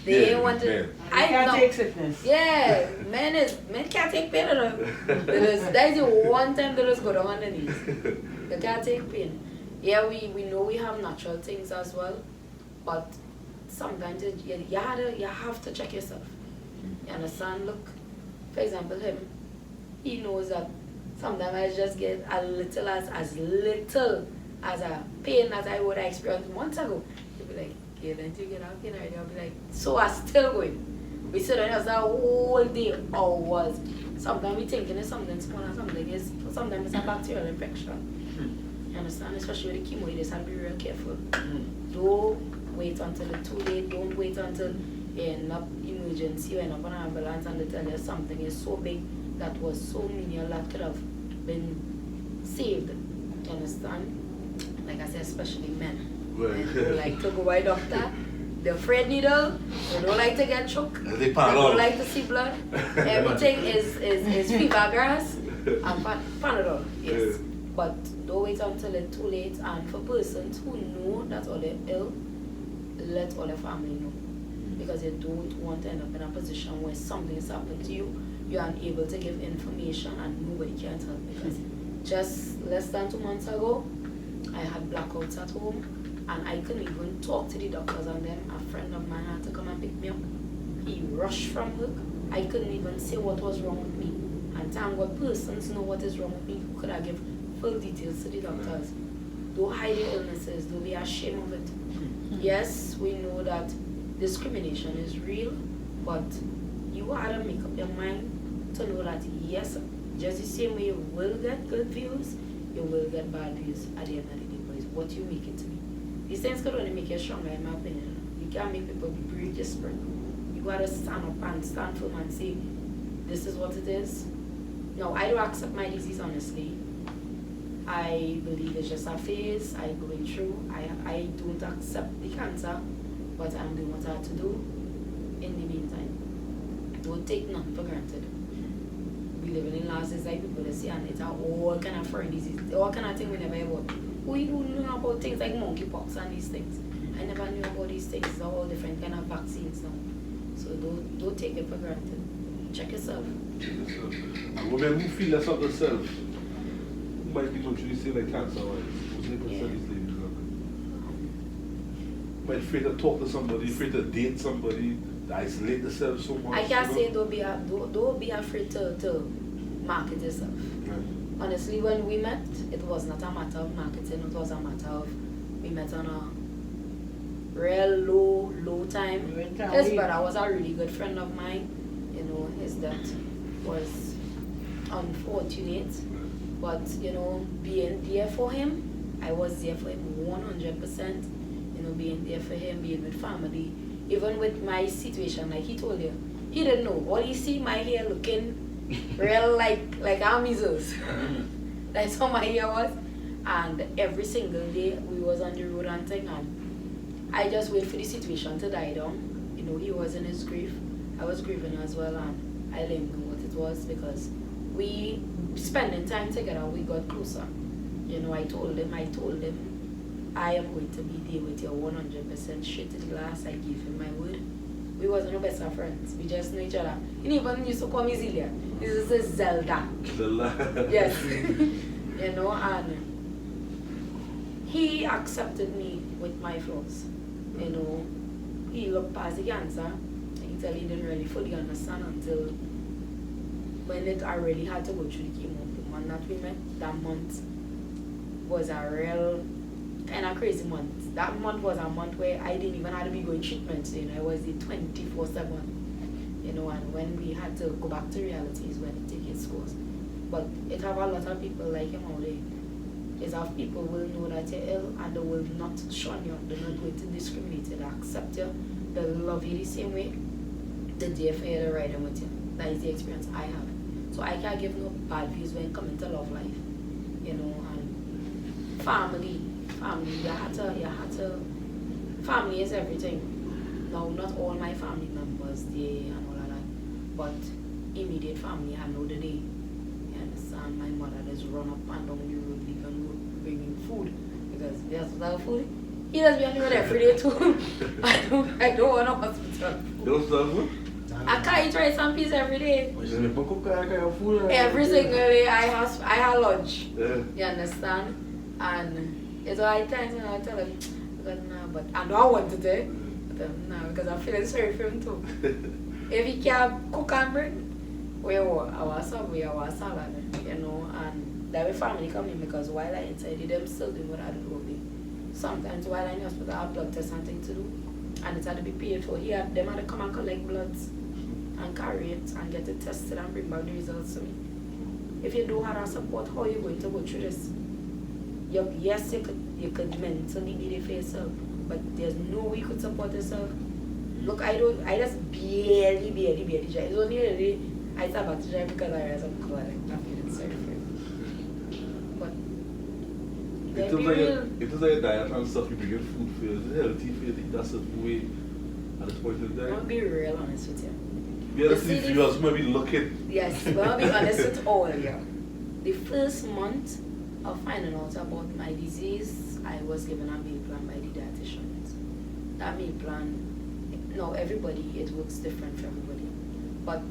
They ain't want to. Men. I can't take sickness. Yeah, men can't take pain at all. That is the one time they just go down on the knees. They can't take pain. Yeah, we know we have natural things as well, but sometimes you have to check yourself. You understand? Look, for example, him, he knows that sometimes I just get as little as a pain as I would have experienced months ago. He'll be like, okay, then you get out pain already. I'll be like, so I'm still going. We sit down the whole day, hours. Sometimes we thinking it's something small and sometimes it's a bacterial infection. You understand? Especially with the chemo, you just have to be real careful. Don't wait until it's too late. Don't wait until you end up emergency, you end up on an ambulance and they tell you something is so big that was so menial that could have been saved. You understand? Like I said, especially men. Right. They don't like to go by doctor. They're afraid needle. They don't like to get shook. They don't like to see blood. Everything is fever grass and Panadol. Yes. But don't wait until it's too late. And for persons who know that all they're ill, let all the family know. Because you don't want to end up in a position where something has happened to you, you're unable to give information and nobody can help. Because just less than 2 months ago, I had blackouts at home and I couldn't even talk to the doctors, and then a friend of mine had to come and pick me up. He rushed from work. I couldn't even say what was wrong with me. And thank God persons know what is wrong with me who could have give full details to the doctors. Don't hide your illnesses, don't be ashamed of it. Yes, we know that discrimination is real, but you gotta make up your mind to know that yes, just the same way you will get good views, you will get bad views at the end of the day, but it's what you make it to be. These things could only make you stronger, in my opinion. You can't make people break your spirit. You gotta stand up and stand firm and say, this is what it is. No, I don't accept my disease, honestly. I believe it's just a phase I'm going through. I don't accept the cancer, but I'm doing what I have to do in the meantime. Don't take nothing for granted. We living in last days like people that say, and it's all kind of foreign disease, all kind of thing we never hear about. We don't know about things like monkeypox and these things. I never knew about these things. They're all different kind of vaccines now. So don't take it for granted. Check yourself. And women who feel that's not themselves, who might be going through the same like cancer-wise, who's never said these things. Might afraid to talk to somebody, afraid to date somebody, to isolate themselves so much. I can't say don't be afraid to market yourself. Right. Honestly, when we met, it was not a matter of marketing, it was a matter of we met on a real low time. His brother was a really good friend of mine. You know, his death was unfortunate. But, you know, being there for him, I was there for him 100%. You know, being there for him, being with family. Even with my situation, like he told you, he didn't know. All he see my hair looking real like our measles. That's how my hair was. And every single day we was on the road and thing, and I just wait for the situation to die down. You know, he was in his grief. I was grieving as well, and I let him know what it was, because we spending time together, we got closer. You know, I told him I am going to be there with you 100% straight to the glass. I gave him my word. We wasn't no best of friends. We just knew each other. He even used to call me Zelia. This is Zelda. Zelda. Yes. You know, and he accepted me with my flaws. You know, he looked past the cancer. I can tell he didn't really fully understand until when I really had to go through the chemo. The month that we met, that month was a real kind of crazy month. That month was a month where I didn't even have to be going treatment. You know, I was the 24/7. You know, and when we had to go back to reality is when it took its course. But it have a lot of people like him out there. It's how people will know that you're ill and they will not shun you. They're not going to discriminate you. They accept you. They love you the same way. They're there for you to ride them with you. That is the experience I have. So I can't give no bad views when it comes to love life. You know, and family, you had to, family is everything. Now, not all my family members there and all of that, but immediate family, I know the day. You understand? My mother just run up and down the road, leaving road, bringing food, because there's without food. He does be on the road every day too. I don't want a hospital. You don't start food? I can't eat rice and peas every day. Every Every single day I have lunch. Yeah. You understand? And it's all right times when I tell him, but I don't want to do. But nah, because I'm feeling sorry for him too. If he can't cook and bring, we our subway, our salad, you know, and that way family come in, because while I inside them still doing what I do all day. Sometimes while I'm in hospital I have blood tests and things to do, and it had to be paid for. Them had to come and collect bloods and carry it and get it tested and bring back the results to me. If you don't have a support, how are you going to go through this? Yes, you could mentally be there for yourself, but there's no way you could support yourself. Look, I just barely drive. It's only really I start back to drive because I realized I'm cool. I'm feeling sorry for him. But It is like a diet and stuff. You bring in food for you. It's healthy for you to eat that certain way at this point in I'm time. gonna be real honest with you. Yeah, that's the viewers might be looking. Yes, but I'll be honest with all of you. The first month of finding out about my disease, I was given a meal plan by the dietitians. That meal plan, no, everybody, it works different for everybody. But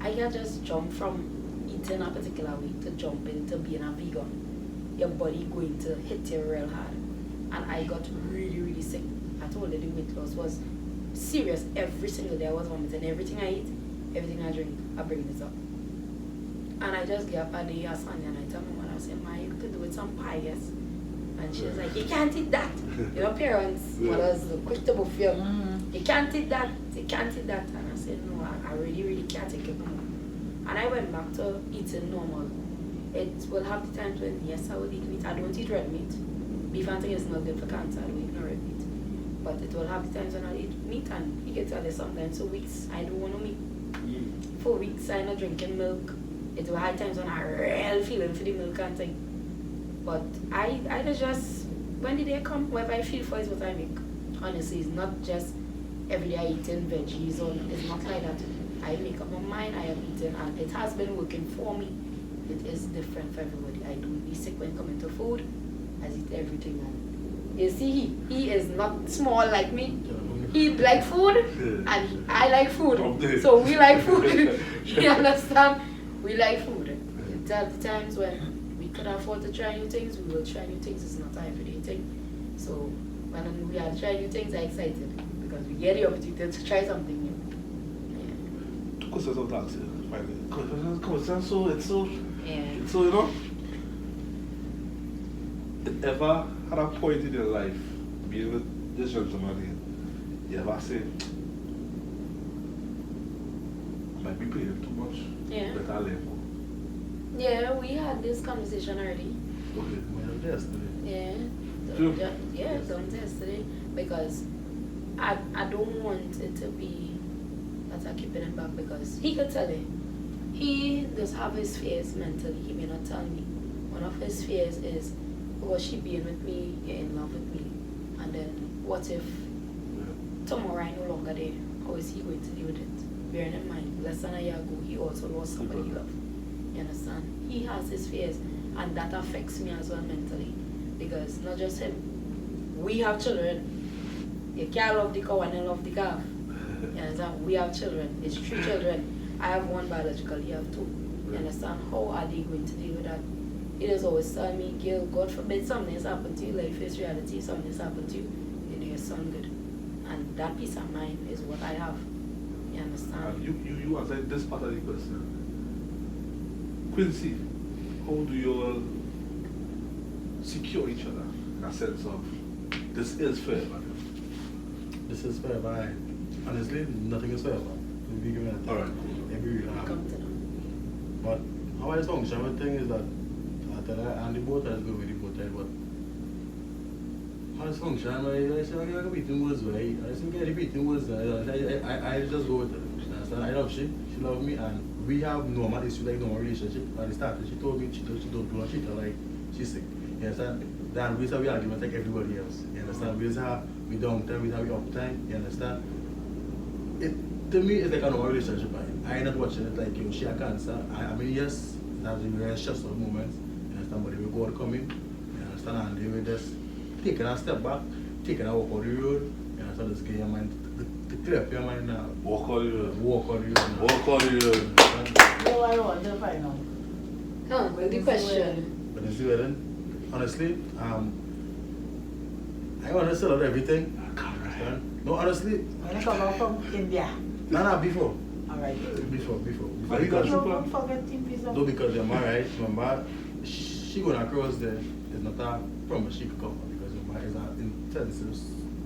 I can just jump from eating a particular way to jump into being a vegan. Your body going to hit you real hard. And I got really sick. I told you the weight loss was serious. Every single day I was vomiting. Everything I eat, everything I drink, I bring this up. And I just get up a day or Sunday and I tell my mother, I say, Ma, you could do with some pie, yes? And she was like, you can't eat that. You know, parents, mothers, quick to buff you. You can't eat that. You can't eat that. And I said, no, I really can't take it no more. And I went back to eating normal. It will have the times when, yes, I will eat meat. I don't eat red meat. Beef and thing is not good for cancer. I don't eat no red meat. But it will have the times when I eat meat and you can tell you sometimes 2 weeks I don't want no meat. 4 weeks I'm not drinking milk. It will have times when I real feeling for the milk and thing. But I just, when the day come, whatever I feel for is what I make. Honestly, it's not just every day I eating veggies or it's not like that. I make up my mind, I am eating, and it has been working for me. It is different for everybody. I don't be sick when it comes to food. I eat everything. And you see, he is not small like me. He like food, and I like food. So we like food. You understand? We like food. There are the times when we could afford to try new things, we will try new things. It's not an everyday thing. So when we are trying new things, I'm excited because we get the opportunity to try something new. Two questions of that, finally. Questions, so it's so, Yeah. it's so, you know, it ever had a point in your life, being with this gentleman here, you ever say, I might be paying too much, Yeah. but I'll let go. Yeah, we had this conversation already. Okay. Well, yesterday. Yeah. True. Yeah, done yesterday because I don't want it to be that I keep it back because he could tell you. He does have his fears mentally. He may not tell me. One of his fears is, was she being with me? You're in love with me. And then what if tomorrow I'm no longer there? How is he going to deal with it? Bearing in mind, less than a year ago, he also lost somebody he loved. You understand? He has his fears, and that affects me as well mentally. Because not just him, we have children. You can't love the cow and then love the calf. You understand? We have children. It's 3 children. I have 1 biological, you have 2. You understand? How are they going to deal with that? He does always tell me, Gil, God forbid something has happened to you, life is reality, something has happened to you, you know your son good. And that peace of mind is what I have. You understand? You answered this part of the question. Quincy, how do you all secure each other in a sense of this is forever? This is forever. Honestly, nothing is forever. We'll be giving that. Alright. Come to them. But how I function with thing is that and the both sides go with the both sides, but how I function, I say, I can beat in words, right? I say, I beat in words, I just go with it. Understand? I love she loves me, and we have normal issue, like normal relationship. At the start, she told me she don't do not cheat her, like she's sick. You understand? Then we have we argument like everybody else. You understand? We have we downtime, we have uptime. You understand? It to me it's like a normal relationship. I not watching it like she a cancer. I mean yes, that's a very stressful moments. You understand? But they will go come in. You understand? And they will just taking a step back, taking a walk on the road. You understand? Just get your mind to clear up your mind now. Walk on the road. Walk on the road. Walk on the road. No, I want to find out. No, but the question. But you see what then? Honestly, I want to sell out everything. Understand? No, honestly. When I come out from India. No, before. Alright. Before. Are you Because, guys- Don't forget TeamViza. no, because they're married. Remember, she going across there. It's not a promise she could come because remember, it's an intensive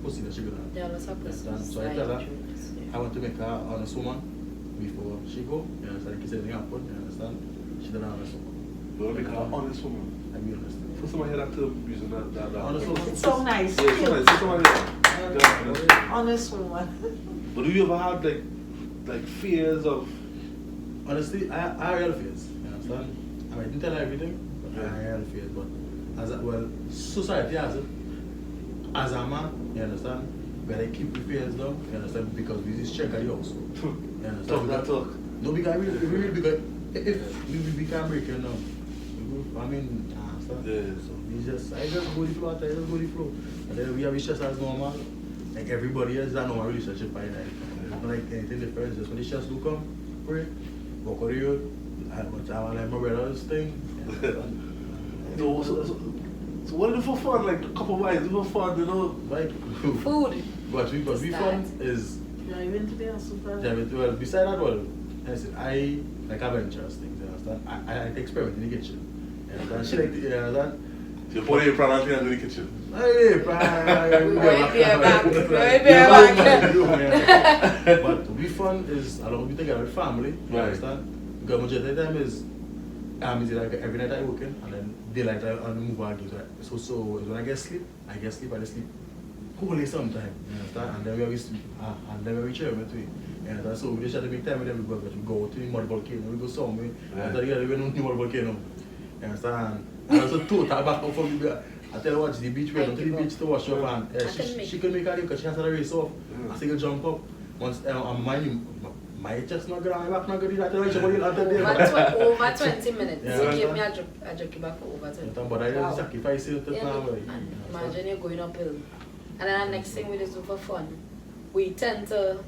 pussy that she going to There was a person. So I tell her, I want to make her an honest woman before she go. You understand? In case anything happen, you understand? She don't have an honest woman. You want to make her an honest woman? I be honest. First time I hear that term using that Honest woman. It's so nice. Yeah, it's so nice. Honest woman. But do you ever have like fears of? Honestly, I real fears. You understand? I didn't tell her everything, but I real fears. But society has it. As a man, you understand? We gotta keep the fears down. You understand? Because we just check at the house. You understand? Talk. No, because if we become breaking now, I mean, understand? Yeah. So I just go the flow. And then we have each other as normal. Like everybody else, that normal relationship by night. It's not like anything different. Just when the shots do come, pray, walk on the road. But I want like my brother's thing. So what do you do for fun? Like a couple of wines, do for fun, you know? Like Food. But we fun is Driving to the super. well, beside that, well, I like adventurous things, you understand? I like to experiment in the kitchen. You understand? She like to, you understand? So you put your plan in the kitchen. Hey, We won't be back. But to be fun is along with together with family, you Right. understand? Because majority of the time is like every night I working and then daylight I move again. So when I get sleep, I sleep wholly sometime. You understand? And then we sleep and then we reach home to it. And so we just have to make time with them because we go to the mud volcano, we go somewhere, and then we go to the mud volcano. You understand? And also total back up from the I tell her watch the beach, we went to the beach to wash up and she could make her because she has to race off. I say go jump up. Once my chest not good, my back not good, I tell her she will out there. Over 20 minutes. Yeah. So give me a joke back for over 20 minutes. But I just sacrifice it to now. Imagine you're going uphill. And then the next thing we just do for fun, we tend to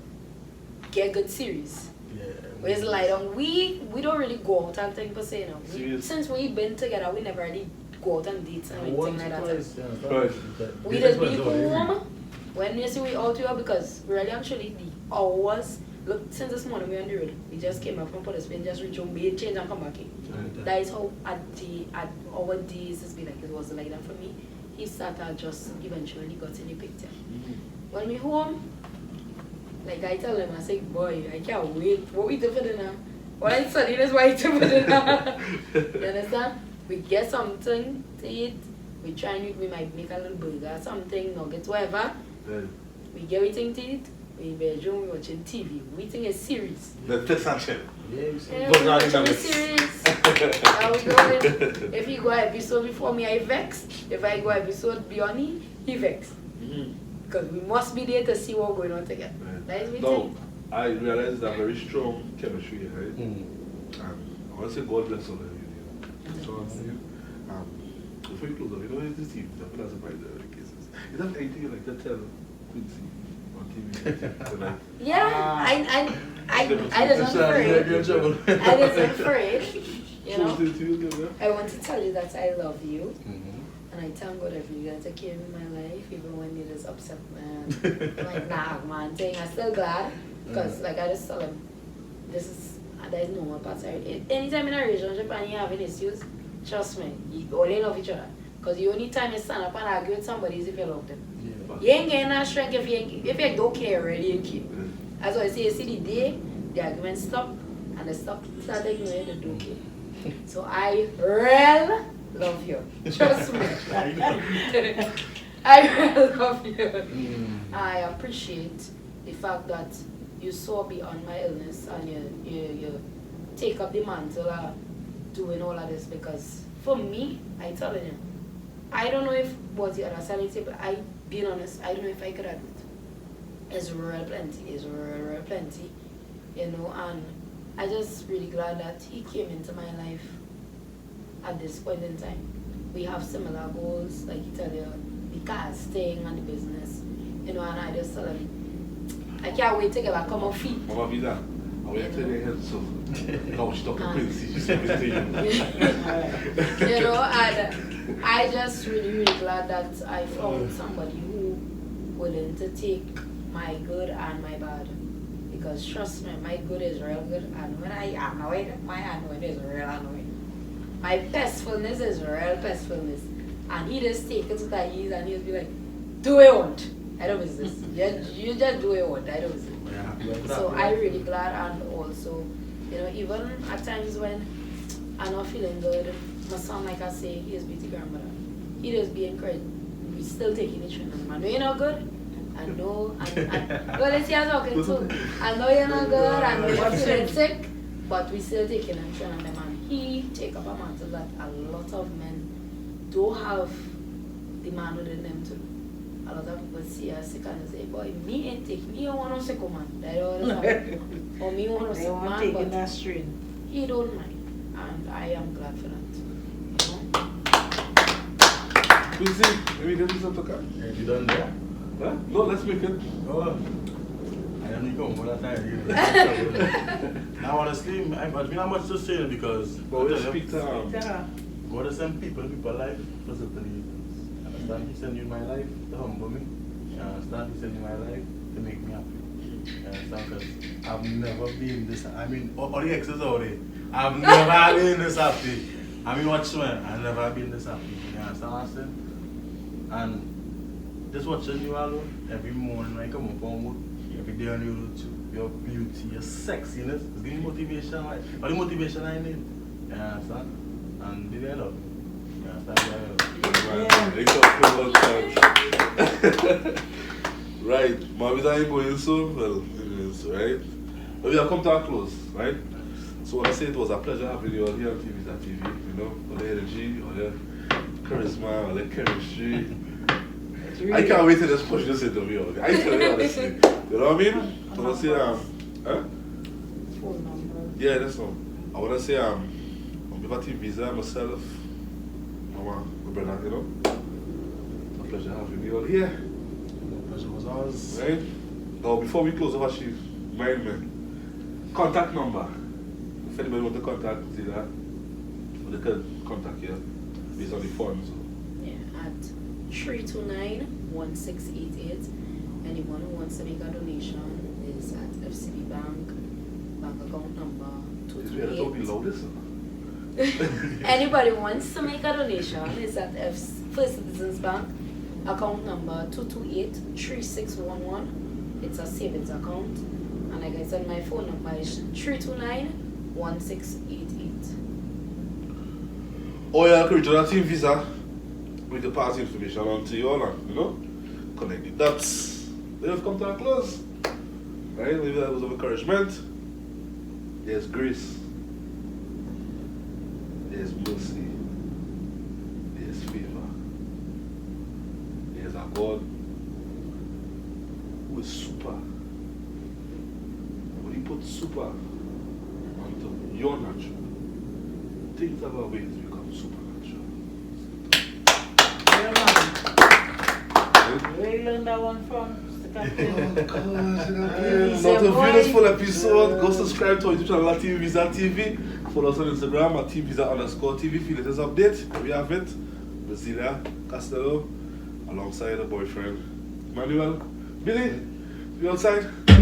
get good series. Yeah. We just lie down. We don't really go out and things per se, you know. Since we've been together, we never really go out on dates and anything like that. We just be home. When you see we out here, because really actually the hours, look, since this morning we're on the road. We just came up from Port of Spain, just reach home, change and come back in. That is how at our days has been like. It was like that for me. He started just eventually got in the picture. When we home, like I tell him, I say, boy, I can't wait. What we do for dinner? What I study is what I do for dinner. You understand? We get something to eat. We try and we might make a little burger, something, nuggets, whatever. We get everything to eat. We in bedroom, we watching TV. We eating a series. Netflix and chill. Yeah, we watching a series. How we going? If you go episode before me, I vex. If I go episode beyond me, he vex. Because we must be there to see what's going on together. That is No, I realize that very strong chemistry here, right? And I want to say God bless all of you. So I'm saying, before you close up, you know, this team, I'm not surprised at the cases. Is that anything you like to tell Quincy on TV? yeah, I wasn't afraid. I wasn't afraid. You know, I want to tell you that I love you. And I thank God every day that came in my life, even when it is upset, man. Like, nah, man, thing. I'm still glad. Because, like, I just tell him, there is normal parts. Anytime in a relationship and you're having issues, trust me, you only love each other. Because the only time you stand up and argue with somebody is if you love them. You ain't getting that strength if you don't care already, you care. As I say, you see the day, the argument stop, and they start ignoring the don't care. So I really love you. Trust me. I really love you. I appreciate the fact that you saw beyond my illness and you take up the mantle of doing all of this, because for me, I telling you, I don't know if was the other side of it, but being honest, I don't know if I could admit. It's real plenty, you know, and I just really glad that he came into my life at this point in time. We have similar goals, like you tell you, the casting and the business, you know, and I just tell him, I can't wait to get back on my feet. Mama Vida, I went to the head, so now she's talking Quincy, she's saying to you. You know, and I just really glad that I found somebody who willing to take my good and my bad. Because trust me, my good is real good, and when I am annoyed, my annoyed is real annoyed. My pestfulness is real pestfulness. And he just take it to that ease and he'll be like, do what you want. I don't miss this. You just do what you want. I don't miss it. So I'm really glad, and also, you know, even at times when I'm not feeling good, my son, like I say, he is beauty grandmother. He just be encouraged. We still taking it, man. When you're not good, I know, well, it's here talking too. I know you're not good, I know you're feeling sick, but we still taking action on them. And he take up a matter that a lot of men don't have the man within them too. A lot of people see us sick and say, boy, me ain't take, me don't want no sick man. That always happen. Or me want no sick man, but that strain. he don't mind. And I am glad for that. We see, maybe this is a talk. Have you done that? Huh? No, let's make it. Oh, I don't need to come for that time. Now, honestly, I've been not much to say because But we'll speak to God has sent people in people's life for certain reasons. Understand? He sent you in my life to humble me. You understand? He sent you in my life to make me happy. You understand? Because I've never been this. I mean, all the exes out there. I've never been this happy. I mean, watch man, I've never been this happy. You understand what I'm saying? And just watching you alone every morning when I come up on work, every day on your routine, your beauty, your sexiness, it's giving me motivation, right? All the motivation I need. You understand? And did I love you? You understand? Right, Marvis ain't going soon, well, it is, right? But we have come to our close, right? So what I say, it was a pleasure having you all here on TeamViza TV, you know, all the energy, all the charisma, all the chemistry. I can't wait till this push this interview. I tell you honestly. You know what I mean? I wanna say huh? Phone number. Yeah, that's all. I wanna say on behalf of TeamViza, myself, my brother, you know. It's a pleasure having you all here. Pleasure was ours. Right? Now before we close off, Chief, mind me. Contact number. If anybody want to contact Zelia, they can contact you based on the funds. Yeah, at 329-1688. Anyone who wants to make a donation is at FCB Bank, bank account number Is we had to be 228. loudest? Anybody who wants to make a donation is at First Citizens Bank, account number 228-3611. It's a savings account. And like I said, my phone number is 329-1688. Or you can reach out to TeamViza with the pass information on to you all, you know? Connect the dots. They have come to a close. Right? Maybe that was of encouragement. There's grace. There's mercy. There's favor. There's a God who is super. When he puts super onto your nature, things of our ways become supernatural. Yeah, man. Where you learn that one from? Not a beautiful episode. Go subscribe to our YouTube channel at TeamViza TV. Follow us on Instagram at TeamViza_TV. Feel latest update. We have it with Zelia, Castello, alongside a boyfriend, Manuel. Billy, you outside? So,